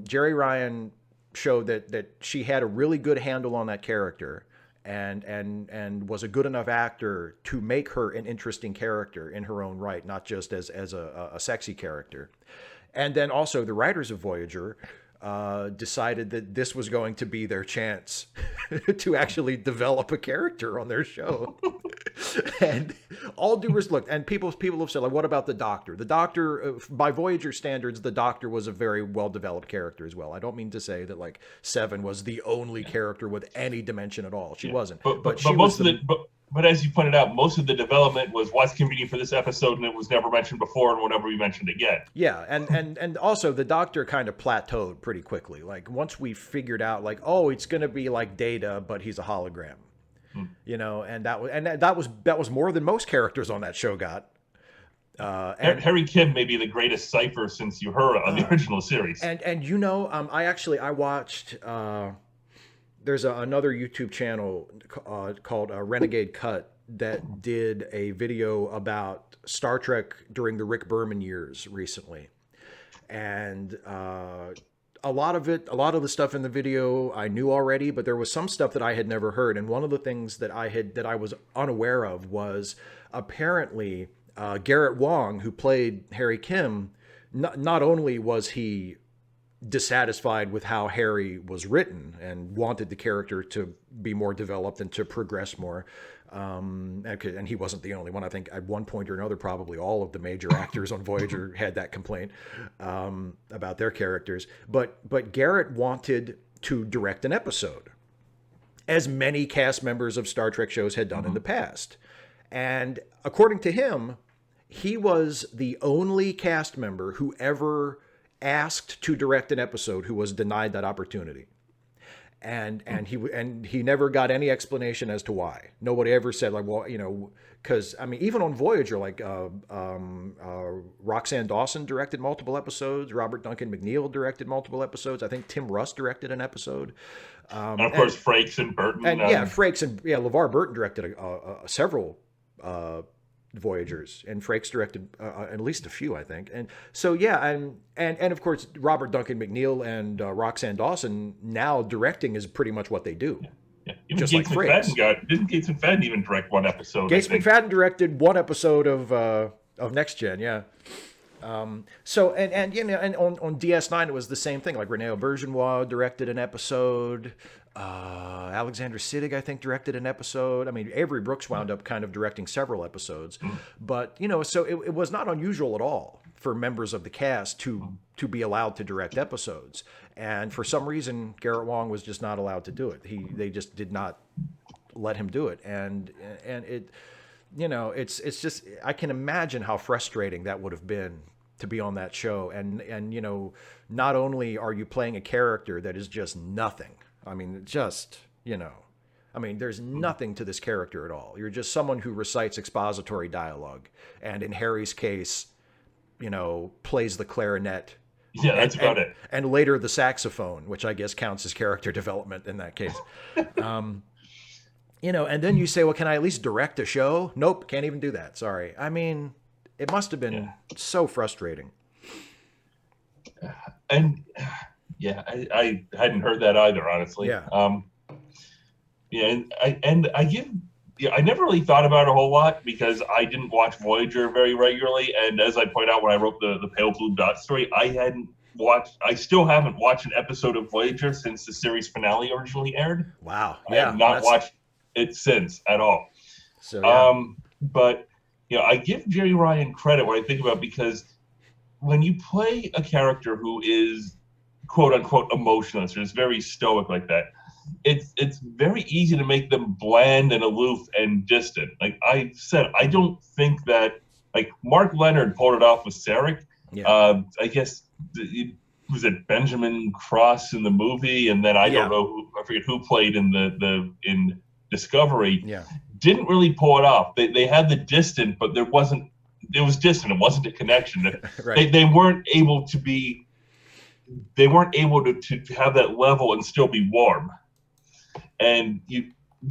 Jerry Ryan showed that she had a really good handle on that character and was a good enough actor to make her an interesting character in her own right, not just as a sexy character. And then also the writers of Voyager decided that this was going to be their chance to actually develop a character on their show. And all due respect, and people have said, like, what about the Doctor? The Doctor, by Voyager standards, the Doctor was a very well-developed character as well. I don't mean to say that like Seven was the only character with any dimension at all. She wasn't. But as you pointed out, most of the development was what's convenient for this episode, and it was never mentioned before, and whenever we mentioned it again. Yeah, and also the Doctor kind of plateaued pretty quickly. Like once we figured out, like, oh, it's going to be like Data, but he's a hologram. And that was more than most characters on that show got. Harry Kim may be the greatest cipher since Uhura on the original series. And I watched. There's another YouTube channel called Renegade Cut that did a video about Star Trek during the Rick Berman years recently. And a lot of the stuff in the video I knew already, but there was some stuff that I had never heard. And one of the things that I was unaware of was apparently Garrett Wang, who played Harry Kim, not only was he dissatisfied with how Harry was written and wanted the character to be more developed and to progress more. And he wasn't the only one. I think at one point or another, probably all of the major actors on Voyager had that complaint about their characters. But Garrett wanted to direct an episode, as many cast members of Star Trek shows had done in the past. And according to him, he was the only cast member who ever asked to direct an episode who was denied that opportunity. And he never got any explanation as to why. Nobody ever said, like, well, because I mean, even on Voyager, like Roxanne Dawson directed multiple episodes. Robert Duncan McNeil directed multiple episodes. I think Tim Russ directed an episode. And of course, Frakes and Burton. And Frakes and LeVar Burton directed several Voyagers, and Frakes directed at least a few, I think. And so, and of course, Robert Duncan McNeil and Roxanne Dawson now directing is pretty much what they do. Yeah. Even just Gates like Frakes. Didn't Gates McFadden even direct one episode? Gates McFadden directed one episode of Next Gen, yeah. So and on DS9 it was the same thing. Like Rene Auberjonois directed an episode. Alexander Siddig, I think, directed an episode. I mean, Avery Brooks wound up kind of directing several episodes, but so it was not unusual at all for members of the cast to be allowed to direct episodes. And for some reason, Garrett Wang was just not allowed to do it. They just did not let him do it, and it. It's just, I can imagine how frustrating that would have been to be on that show. And not only are you playing a character that is just nothing. I mean, there's nothing to this character at all. You're just someone who recites expository dialogue. And in Harry's case, plays the clarinet. Yeah, that's about it. And later the saxophone, which I guess counts as character development in that case. And then you say, well, can I at least direct a show? Nope, can't even do that. Sorry. I mean, it must have been so frustrating. And I hadn't heard that either, honestly. Yeah. I never really thought about it a whole lot because I didn't watch Voyager very regularly. And as I point out when I wrote the Pale Blue Dot story, I still haven't watched an episode of Voyager since the series finale originally aired. Wow. I have not watched it since at all. So, yeah. But I give Jerry Ryan credit when I think about it, because when you play a character who is quote unquote emotionless or is very stoic like that, it's very easy to make them bland and aloof and distant. Like I said, I don't think that like Mark Leonard pulled it off with Sarek. Yeah. I guess was it Benjamin Cross in the movie, and then I forget who played in Discovery. Yeah. Didn't really pull it off. They had the distant, but it was distant. It wasn't a connection. Right. They weren't able to have that level and still be warm. And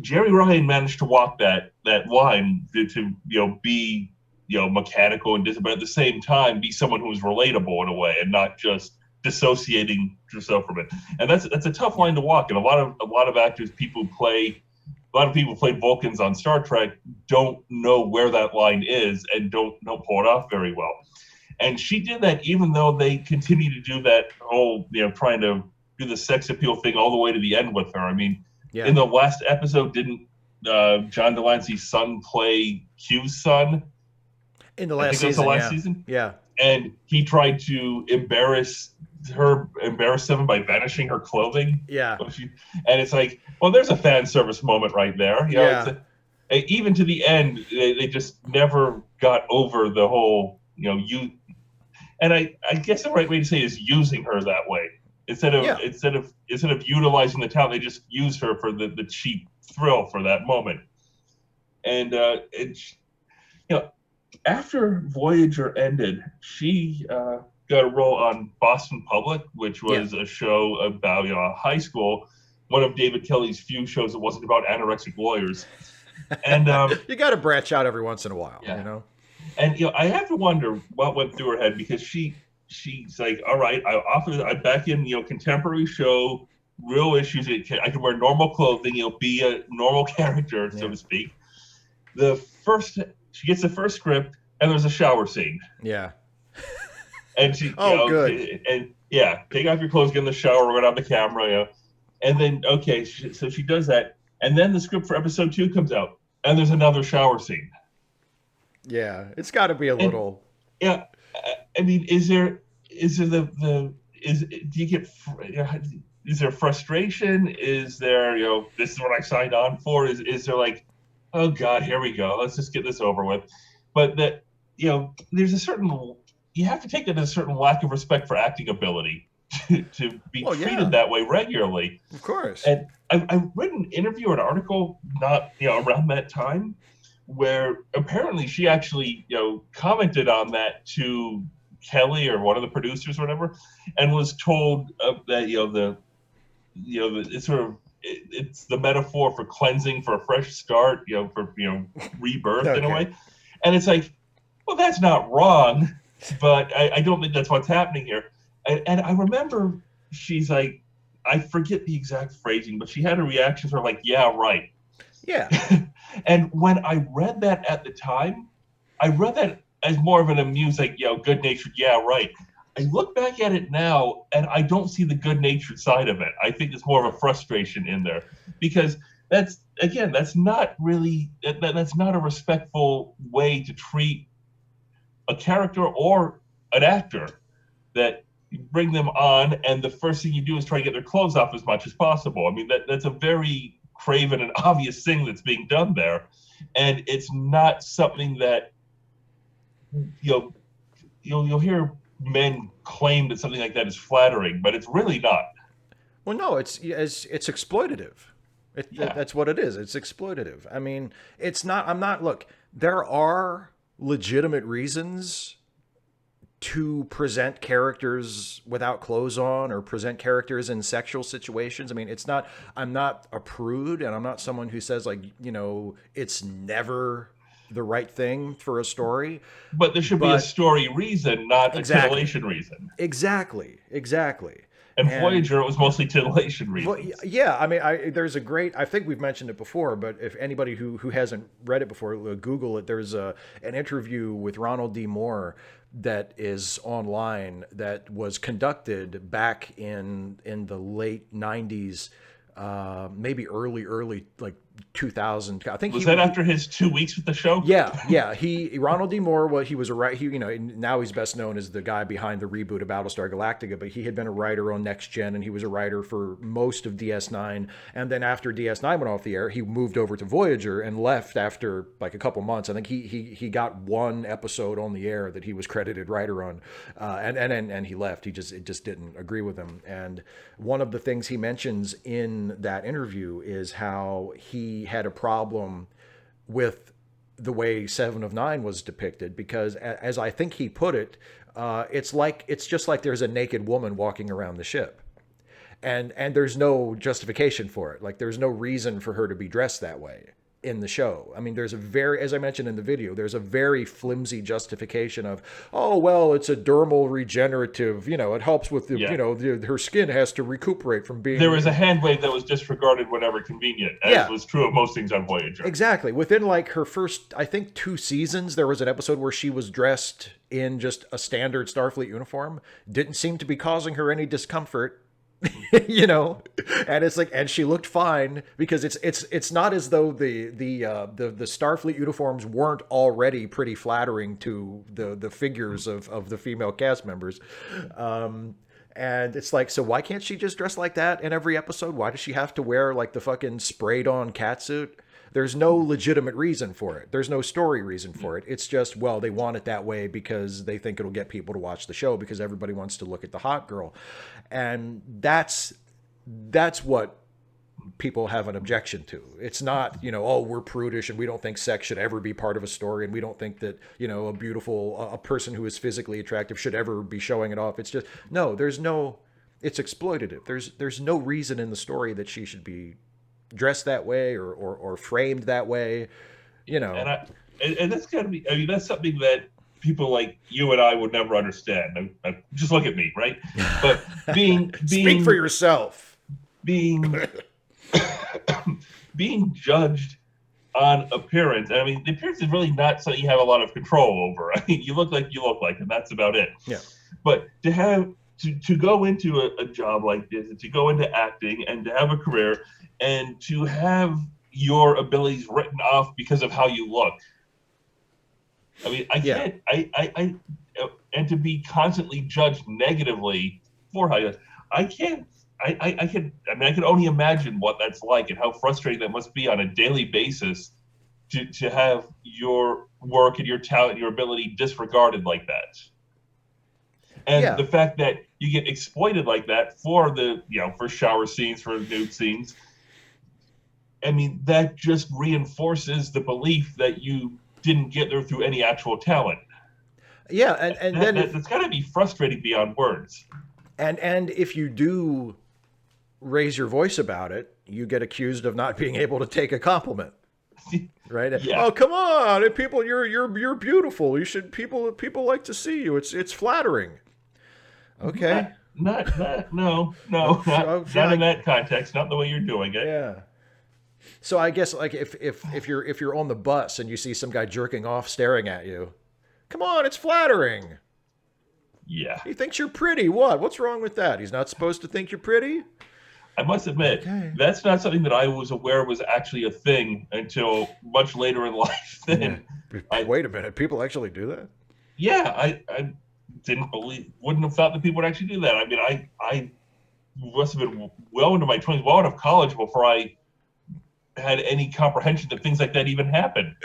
Jerry Ryan managed to walk that line to be mechanical and distant, but at the same time be someone who was relatable in a way and not just dissociating yourself from it. And that's a tough line to walk. And a lot of actors, a lot of people who played Vulcans on Star Trek don't know where that line is and don't pull it off very well. And she did that even though they continue to do that whole, trying to do the sex appeal thing all the way to the end with her. I mean, in the last episode, didn't John Delancey's son play Q's son? In the last season, season? Yeah. And he tried to embarrass them by vanishing her clothing. Yeah. And it's like, well, there's a fan service moment right there. Even to the end, they just never got over the whole, and I guess the right way to say it is using her that way. Instead of utilizing the talent, they just use her for the cheap thrill for that moment. And after Voyager ended, she got a role on Boston Public, which was a show about high school, one of David Kelly's few shows that wasn't about anorexic lawyers. And you got to branch out every once in a while, And I have to wonder what went through her head, because she she's like, all right, I'm back in, contemporary show, real issues. I can wear normal clothing, be a normal character, so to speak. She gets the first script, and there's a shower scene. Yeah. And she, Good. and yeah, take off your clothes, get in the shower, we're gonna have the camera, and then so she does that, and then the script for episode 2 comes out, and there's another shower scene. Yeah, it's got to be a little. Yeah, I mean, is there do you get, is there frustration? Is there, this is what I signed on for? Is there like, oh God, here we go, let's just get this over with? But that, there's a certain, you have to take that as a certain lack of respect for acting ability to be treated that way regularly. Of course. And I read an interview or an article not around that time where apparently she actually commented on that to Kelly or one of the producers or whatever, and was told that it's sort of, it's the metaphor for cleansing, for a fresh start, for rebirth in a way. And it's like, well, that's not wrong, but I don't think that's what's happening here. And I remember she's like, I forget the exact phrasing, but she had a reaction sort of like, yeah, right. Yeah. And when I read that at the time, I read that as more of an amused, like, good-natured, yeah, right. I look back at it now, and I don't see the good-natured side of it. I think it's more of a frustration in there, because that's not really, that's not a respectful way to treat a character or an actor, that you bring them on, and the first thing you do is try to get their clothes off as much as possible. I mean, that's a very craven and obvious thing that's being done there, and it's not something that you'll hear men claim that something like that is flattering, but it's really not. Well, no, it's exploitative. That's what it is. It's exploitative. I mean, it's not. I'm not. Look, there are legitimate reasons to present characters without clothes on, or present characters in sexual situations. I mean, it's not, I'm not a prude, and I'm not someone who says, like, it's never the right thing for a story. But there should be a story reason, not a titillation reason. Exactly. And Voyager, it was mostly titillation reasons. Well, yeah, I mean, there's a great, I think we've mentioned it before, but if anybody who hasn't read it before, Google it. There's an interview with Ronald D. Moore that is online that was conducted back in the late 90s, maybe early like 2000. I think was that after his 2 weeks with the show. Yeah. Ronald D. Moore, he was now he's best known as the guy behind the reboot of Battlestar Galactica, but he had been a writer on Next Gen, and he was a writer for most of DS9. And then after DS9 went off the air, he moved over to Voyager and left after like a couple months. I think he got one episode on the air that he was credited writer on, and he left. It just didn't agree with him. And one of the things he mentions in that interview is how he had a problem with the way Seven of Nine was depicted, because as I think he put it, it's just like there's a naked woman walking around the ship, and there's no justification for it. Like, there's no reason for her to be dressed that way in the show. I mean, there's as I mentioned in the video, there's a very flimsy justification of, oh, well, it's a dermal regenerative, it helps with her skin has to recuperate from being. There was a hand wave that was disregarded whenever convenient, as was true of most things on Voyager. Exactly. Within like her first, I think, 2 seasons, there was an episode where she was dressed in just a standard Starfleet uniform. Didn't seem to be causing her any discomfort. And it's like, and she looked fine, because it's not as though the Starfleet uniforms weren't already pretty flattering to the figures of the female cast members. And it's like, so why can't she just dress like that in every episode? Why does she have to wear like the fucking sprayed on catsuit? There's no legitimate reason for it. There's no story reason for it. It's just, well, they want it that way because they think it'll get people to watch the show, because everybody wants to look at the hot girl. And that's what people have an objection to. It's not, oh, we're prudish and we don't think sex should ever be part of a story, and we don't think that, a person who is physically attractive should ever be showing it off. It's just, no, it's exploitative. There's no reason in the story that she should be dressed that way or framed that way, And that's gotta be, I mean, that's something that people like you and I would never understand. Just look at me, right? But Speak for yourself. being being judged on appearance. I mean, the appearance is really not something you have a lot of control over. I mean, you look like you look like, and that's about it. Yeah. But to go into a job like this, and to go into acting, and to have a career, and to have your abilities written off because of how you look. I mean, I can't. And to be constantly judged negatively for how you. I can't. I can. I mean, I can only imagine what that's like and how frustrating that must be on a daily basis to have your work and your talent, and your ability disregarded like that. And the fact that you get exploited like that for for shower scenes, for nude scenes. I mean, that just reinforces the belief that you didn't get there through any actual talent. Yeah, and then it's got to be frustrating beyond words. And if you do raise your voice about it, you get accused of not being able to take a compliment. Right? Yeah. Oh, come on! People, you're beautiful. You should people like to see you. It's flattering. Okay. No, not in that context. Not the way you're doing it. Yeah. So I guess like if you're on the bus and you see some guy jerking off staring at you, come on, it's flattering. Yeah. He thinks you're pretty. What's wrong with that? He's not supposed to think you're pretty? I must admit, that's not something that I was aware was actually a thing until much later in life. Wait a minute, people actually do that? Yeah, I wouldn't have thought that people would actually do that. I mean, I must have been well into my 20s, well out of college before I had any comprehension that things like that even happen.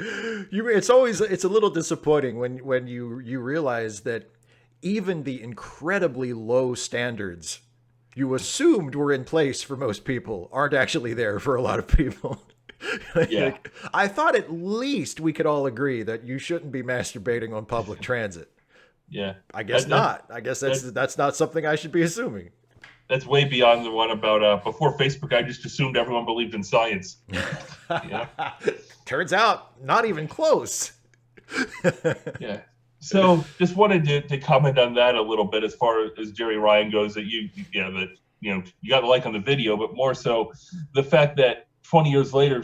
It's a little disappointing when you realize that even the incredibly low standards you assumed were in place for most people aren't actually there for a lot of people. Yeah. I thought at least we could all agree that you shouldn't be masturbating on public transit. Yeah. I guess not. I guess that's not something I should be assuming. That's way beyond the one about before Facebook. I just assumed everyone believed in science. Yeah. Turns out, not even close. Yeah. So, just wanted to comment on that a little bit as far as Jerry Ryan goes. That you got a like on the video, but more so the fact that 20 years later,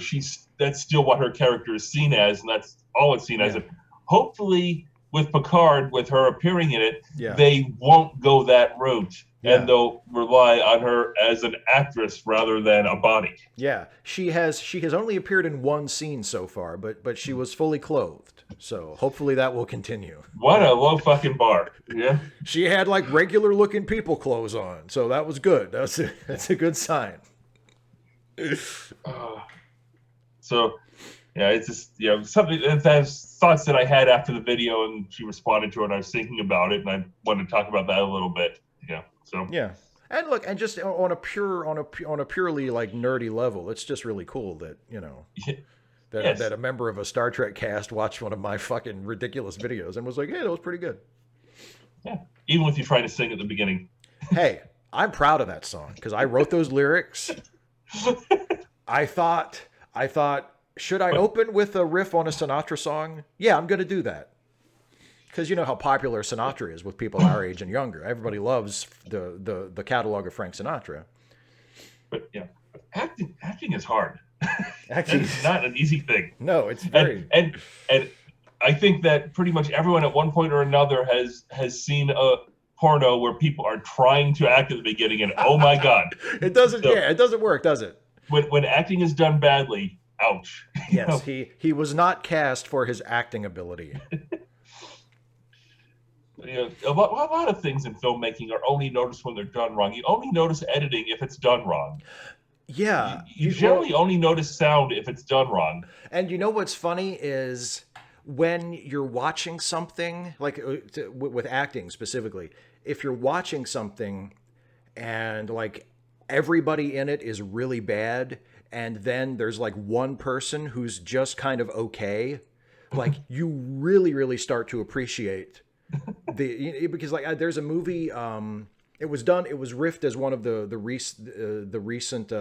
that's still what her character is seen as, and that's all it's seen as. And hopefully, with Picard, with her appearing in it, they won't go that route. And they'll rely on her as an actress rather than a body. Yeah, she has only appeared in one scene so far, but she was fully clothed. So hopefully that will continue. What a low fucking bar. Yeah. She had like regular looking people clothes on, so that was good. That's a good sign. So yeah, it's just something that's thoughts that I had after the video, and she responded to it, and I was thinking about it, and I wanted to talk about that a little bit. Yeah. So yeah, and look, and just on a purely like nerdy level, it's just really cool that that a member of a Star Trek cast watched one of my fucking ridiculous videos and was like, hey, that was pretty good. Yeah, even with you trying to sing at the beginning. Hey, I'm proud of that song because I wrote those lyrics. I thought, should I open with a riff on a Sinatra song? Yeah, I'm going to do that. Because you know how popular Sinatra is with people our age and younger. Everybody loves the catalog of Frank Sinatra. But yeah, acting is hard. Acting is not an easy thing. No, it's very. And I think that pretty much everyone at one point or another has seen a porno where people are trying to act at the beginning, and oh my god, it doesn't. So, it doesn't work, does it? When acting is done badly, ouch. Yes, he was not cast for his acting ability. A lot of things in filmmaking are only noticed when they're done wrong. You only notice editing if it's done wrong. Yeah. You generally only notice sound if it's done wrong. And you know what's funny is when you're watching something, like with acting specifically, if you're watching something and like everybody in it is really bad, and then there's like one person who's just kind of okay, like you really, really start to appreciate because like there's a movie, it was riffed as one of the recent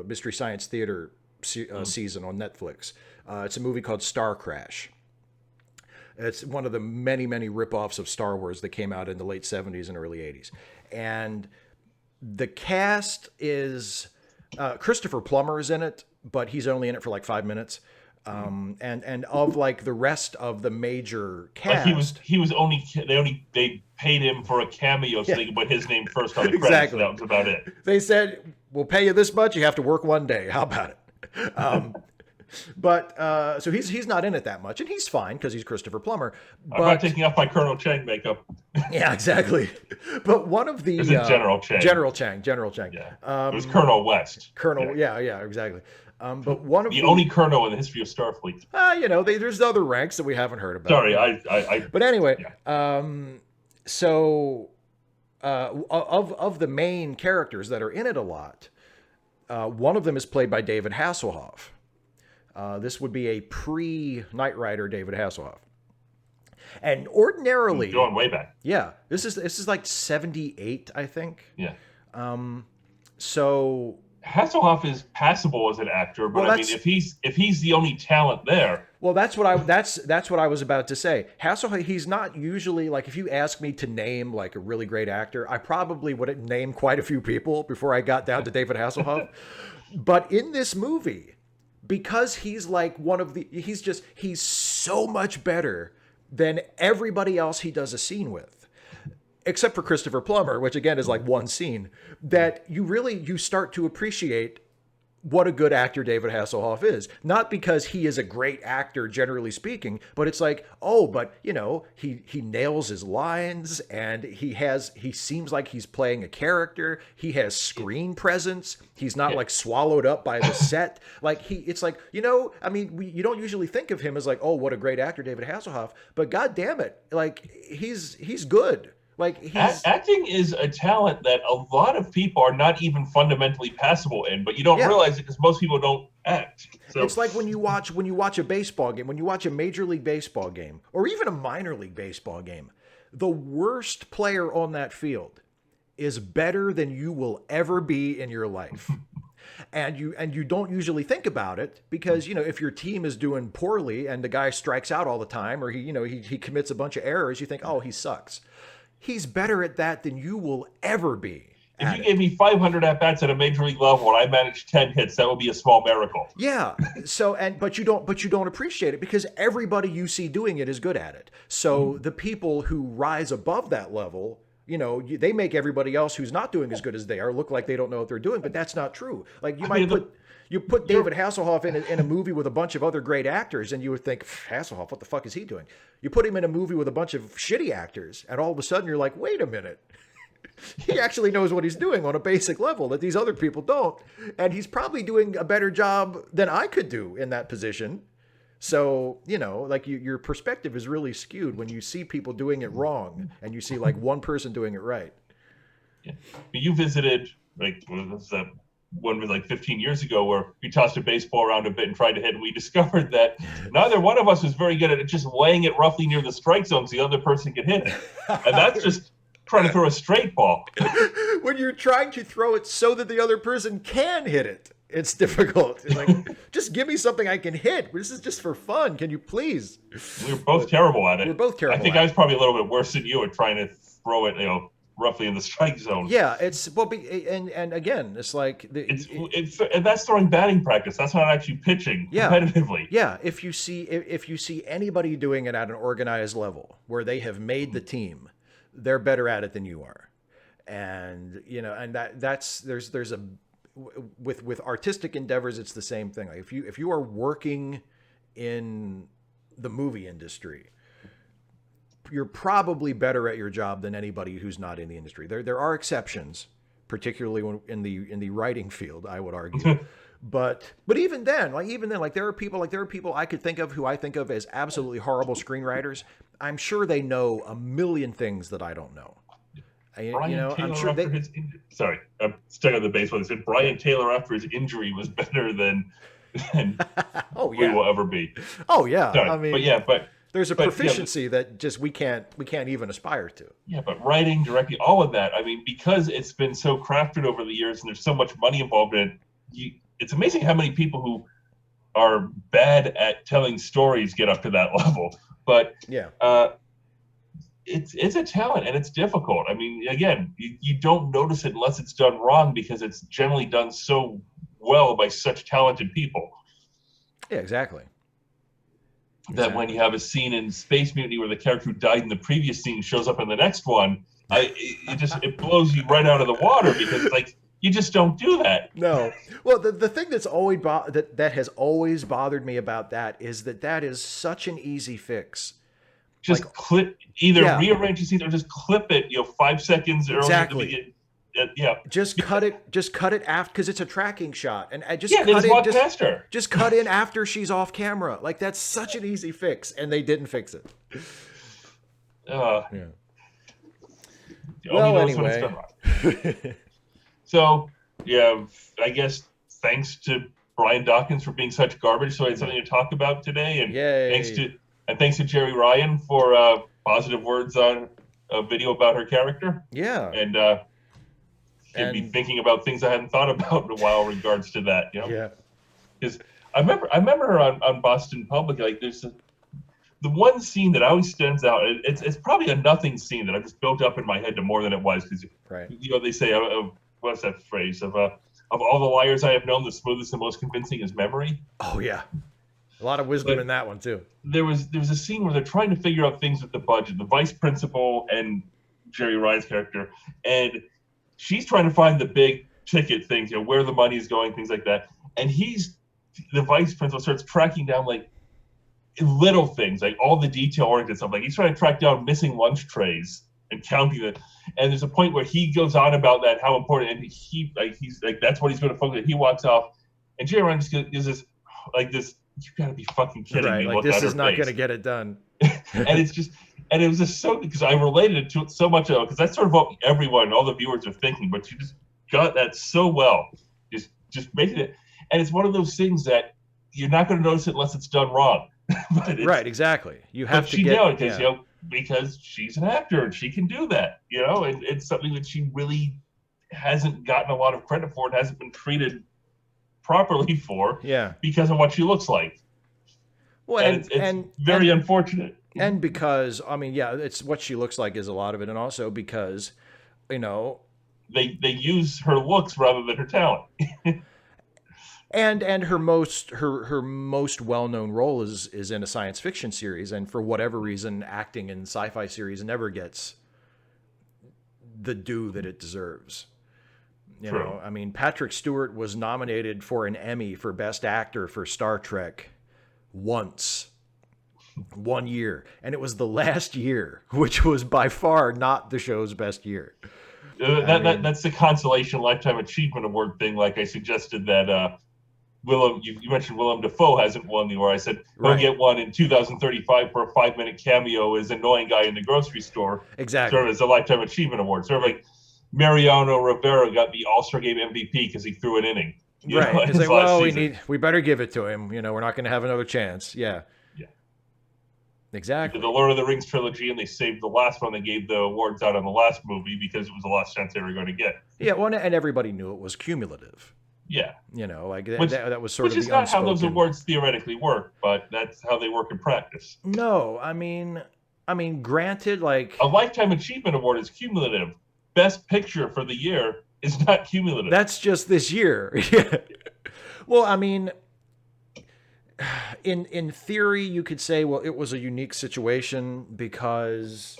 Mystery Science Theater season on Netflix. It's a movie called Star Crash. It's one of the many, many ripoffs of Star Wars that came out in the late 70s and early 80s. And the cast is Christopher Plummer is in it, but he's only in it for like 5 minutes. And of like the rest of the major cast, like he was only they paid him for a cameo so they could put his name first on the credits. Exactly. That was about it. They said, "We'll pay you this much. You have to work one day. How about it?" But so he's not in it that much, and he's fine because he's Christopher Plummer. But, I'm not taking off my Colonel Chang makeup. Yeah, exactly. But one of the General Chang. General Chang. Yeah, it was Colonel West. Colonel. Yeah, exactly. But one of the only colonel in the history of Starfleet. There's other ranks that we haven't heard about. Sorry, I. But anyway, so of the main characters that are in it a lot, one of them is played by David Hasselhoff. This would be a pre-Knight Rider David Hasselhoff. And ordinarily, going way back. Yeah, this is like 78, I think. Yeah. So Hasselhoff is passable as an actor, but I mean, if he's the only talent there. Well, that's what I was about to say. Hasselhoff, he's not usually like, if you ask me to name like a really great actor, I probably would name quite a few people before I got down to David Hasselhoff. But in this movie, because he's like he's so much better than everybody else he does a scene with, except for Christopher Plummer, which again is like one scene, that you start to appreciate what a good actor David Hasselhoff is. Not because he is a great actor, generally speaking, but it's like, but he nails his lines, and he seems like he's playing a character. He has screen presence. He's not like swallowed up by the set. Like it's like, you don't usually think of him as like, oh, what a great actor David Hasselhoff, but God damn it, like he's good. Like acting is a talent that a lot of people are not even fundamentally passable in, but you don't realize it because most people don't act. So it's like when you watch a baseball game, when you watch a Major League Baseball game, or even a minor league baseball game, the worst player on that field is better than you will ever be in your life. And you don't usually think about it because, if your team is doing poorly and the guy strikes out all the time, or he commits a bunch of errors, you think, oh, he sucks. He's better at that than you will ever be. If you gave me 500 at-bats at a major league level and I managed 10 hits, that would be a small miracle. Yeah. So but you don't appreciate it because everybody you see doing it is good at it. So the people who rise above that level, they make everybody else who's not doing as good as they are look like they don't know what they're doing, but that's not true. Like you put David Hasselhoff in a movie with a bunch of other great actors, and you would think, Hasselhoff, what the fuck is he doing? You put him in a movie with a bunch of shitty actors, and all of a sudden you're like, wait a minute. He actually knows what he's doing on a basic level that these other people don't. And he's probably doing a better job than I could do in that position. So, like your perspective is really skewed when you see people doing it wrong and you see like one person doing it right. Yeah. You visited, like, what was that? One was like 15 years ago where we tossed a baseball around a bit and tried to hit, and we discovered that neither one of us was very good at it, just laying it roughly near the strike zone so the other person could hit it. And that's just trying to throw a straight ball. When you're trying to throw it so that the other person can hit it, it's difficult. It's like, just give me something I can hit. This is just for fun. Can you please? We were both terrible at it. We're both terrible. I think I was probably a little bit worse than you at trying to throw it, roughly in the strike zone. Yeah, and again, it's like and that's throwing batting practice. That's not actually pitching competitively. Yeah, if you see anybody doing it at an organized level where they have made the team, they're better at it than you are. And and that's with artistic endeavors, it's the same thing. Like if you are working in the movie industry, you're probably better at your job than anybody who's not in the industry. There are exceptions, particularly in the writing field, I would argue. but even then, there are people I could think of who I think of as absolutely horrible screenwriters. I'm sure they know a million things that I don't know. I'm sure sorry, I'm stuck on the baseball. They said Brian Taylor after his injury was better than we will ever be. Oh yeah, sorry, but there's a proficiency that just we can't even aspire to. Yeah, but writing, directing, all of that. I mean, because it's been so crafted over the years, and there's so much money involved in it. It's amazing how many people who are bad at telling stories get up to that level. but Yeah. It's a talent and it's difficult. I mean, again, you don't notice it unless it's done wrong because it's generally done so well by such talented people. Yeah, exactly. That when you have a scene in Space Mutiny where the character who died in the previous scene shows up in the next one, it blows you right out of the water because it's like you just don't do that. No. Well, the thing that's always that has always bothered me about that is that is such an easy fix. Just Like, clip, either rearrange the scene or just clip it, 5 seconds earlier at the beginning. Yeah. Just cut it after, because it's a tracking shot, and I just walk past her. Just cut in after she's off camera. Like, that's such an easy fix, and they didn't fix it. Yeah. Well, anyway. So, yeah, I guess thanks to Brian Dawkins for being such garbage, so I had something to talk about today, and yay. thanks to Jerry Ryan for positive words on a video about her character. Yeah. And can be thinking about things I hadn't thought about in a while in regards to that. Yeah. Because I remember her on Boston Public. Like, there's the one scene that always stands out. It's probably a nothing scene that I've just built up in my head to more than it was. Because they say what's that phrase of all the liars I have known, the smoothest and most convincing is memory. Oh yeah. A lot of wisdom in that one too. There was a scene where they're trying to figure out things with the budget, the vice principal and Jerry Ryan's character, and she's trying to find the big ticket things, where the money is going, things like that. And the vice principal starts tracking down like little things, like all the detail-oriented stuff. Like he's trying to track down missing lunch trays and counting it. And there's a point where he goes on about that, how important, and he's like, that's what he's going to focus on. He walks off, and Jerry Ryan just gives this, you gotta be fucking kidding me. Like, this is not going to get it done. And it was just so, because I related to it so much, because that's sort of what everyone, all the viewers are thinking, but you just got that so well. Just making it, and it's one of those things that you're not going to notice it unless it's done wrong. Right, exactly. You have to get it, because she's an actor and she can do that, and it's something that she really hasn't gotten a lot of credit for and hasn't been treated properly for, because of what she looks like. Well, and it's very unfortunate. And because, it's what she looks like is a lot of it, and also because, they use her looks rather than her talent. and her most well-known role is in a science fiction series, and for whatever reason, acting in sci-fi series never gets the due that it deserves. You know, Patrick Stewart was nominated for an Emmy for Best Actor for Star Trek once. 1 year, and it was the last year, which was by far not the show's best year. That's the consolation Lifetime Achievement Award thing. Like I suggested that you mentioned Willem Dafoe hasn't won the award. I said he'll get one in 2035 for a 5-minute cameo as annoying guy in the grocery store. Exactly. Sort of as a Lifetime Achievement Award. Sort of like Mariano Rivera got the All-Star Game MVP because he threw an inning. Right. Because we better give it to him. We're not going to have another chance. Yeah. Exactly. The Lord of the Rings trilogy, and they saved the last one. They gave the awards out on the last movie because it was the last chance they were going to get. Yeah, well, and everybody knew it was cumulative. Yeah. That was sort of the unspoken. Which is not how those awards theoretically work, but that's how they work in practice. No, granted, like... A Lifetime Achievement Award is cumulative. Best Picture for the year is not cumulative. That's just this year. Yeah. Well, in theory, you could say, well, it was a unique situation because,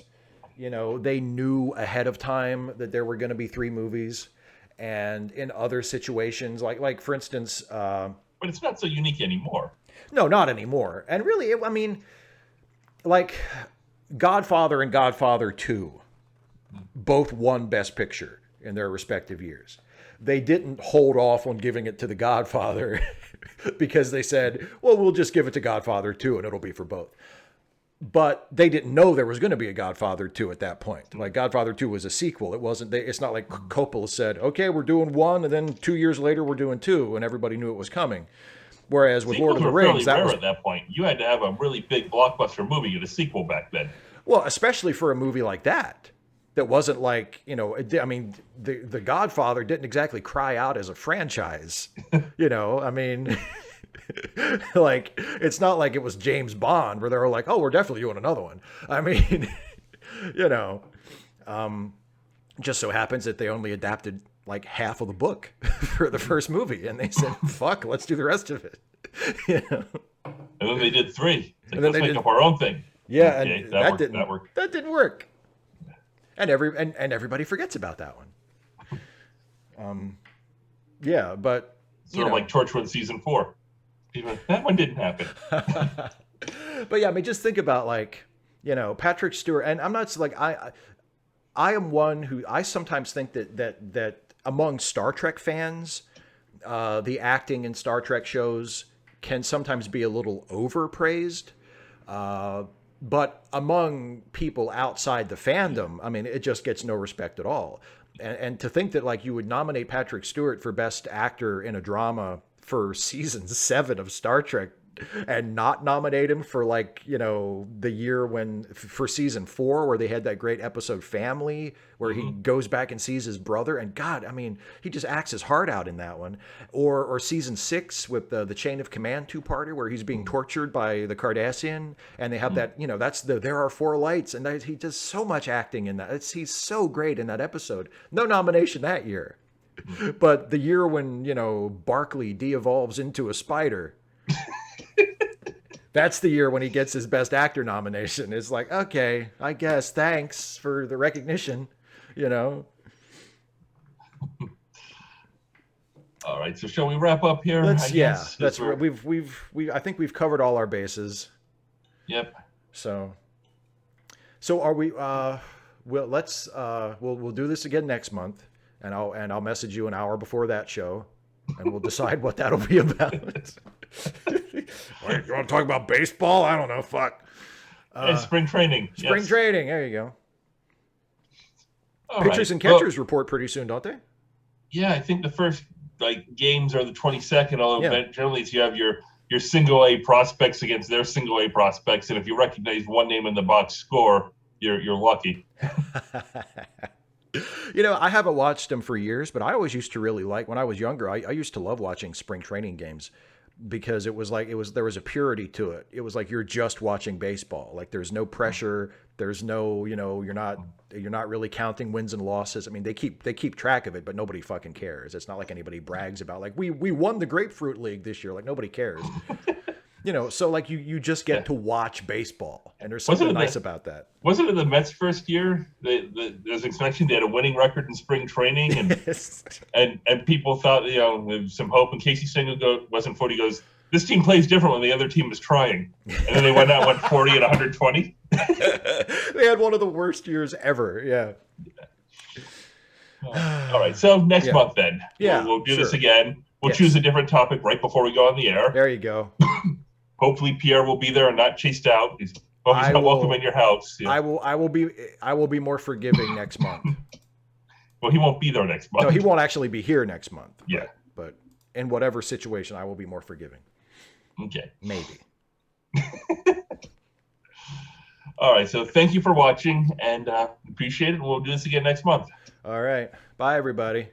they knew ahead of time that there were going to be 3 movies. And in other situations, like for instance... but it's not so unique anymore. No, not anymore. And really, like Godfather and Godfather 2 both won Best Picture in their respective years. They didn't hold off on giving it to The Godfather because they said, well, we'll just give it to Godfather 2 and it'll be for both. But they didn't know there was going to be a Godfather 2 at that point. Like, Godfather 2 was a sequel. It's not like Coppola said, okay, we're doing 1, and then 2 years later we're doing 2, and everybody knew it was coming. Whereas with Lord of the Rings, that was at that point. You had to have a really big blockbuster movie to get a sequel back then. Well, especially for a movie like that. That wasn't like, The Godfather didn't exactly cry out as a franchise. Like, it's not like it was James Bond where they were like, oh, we're definitely doing another one. I mean, you know, just so happens that they only adapted like half of the book for the first movie, and they said, fuck, let's do the rest of it. You know? And then they did 3. Like, And then let's make up our own thing. Yeah, okay, and that didn't worked. That didn't work. And everybody forgets about that one. Yeah, but Sort of like Torchwood season 4. Even that one didn't happen. But yeah, I mean, just think about, like, you know, Patrick Stewart, and I'm not like I am one who I sometimes think that among Star Trek fans, the acting in Star Trek shows can sometimes be a little overpraised. But among people outside the fandom, I mean, it just gets no respect at all. And to think that, like, you would nominate Patrick Stewart for Best Actor in a Drama for season 7 of Star Trek and not nominate him for, like, you know, the year for season 4 where they had that great episode Family, where he goes back and sees his brother, and God, I mean, he just acts his heart out in that one. Or season 6 with the Chain of Command 2-parter where he's being tortured by the Cardassian, and they have that, you know, that's There Are Four Lights, and he does so much acting in that. He's so great in that episode. No nomination that year. But the year when, you know, Barclay de-evolves into a spider, that's the year when he gets his Best Actor nomination. It's like, okay, I guess, thanks for the recognition, you know. All right, so shall we wrap up here? I think we've covered all our bases. Yep. So are we? We'll do this again next month, and I'll message you an hour before that show, and we'll decide what that'll be about. You want to talk about baseball? I don't know. Fuck. Spring training. Spring training. There you go. All Pitchers right. and catchers report pretty soon, don't they? Yeah, I think the first games are the 22nd. Although generally you have your single A prospects against their single A prospects, and if you recognize one name in the box score, you're lucky. You know, I haven't watched them for years, but I always used to really like, when I was younger, I used to love watching spring training games, because there was a purity to it. It was like you're just watching baseball. Like, there's no pressure. There's no, you know, you're not really counting wins and losses. I mean, they keep track of it, but nobody fucking cares. It's not like anybody brags about, like, we won the Grapefruit League this year. Like, nobody cares. You know, so like you just get to watch baseball, and there's something nice about that. Wasn't it the Mets' first year? There's expectation they had a winning record in spring training, and and people thought, you know, with some hope. And Casey Stengel wasn't 40. Goes, this team plays different when the other team is trying, and then they went 40 and 120. They had one of the worst years ever. Yeah. All right, so next month then, we'll do this again. We'll choose a different topic right before we go on the air. There you go. Hopefully Pierre will be there and not chased out. He's not welcome in your house. Yeah. I will be more forgiving next month. Well, he won't be there next month. No, he won't actually be here next month. Yeah. But in whatever situation, I will be more forgiving. Okay. Maybe. All right. So thank you for watching, and appreciate it. We'll do this again next month. All right. Bye, everybody.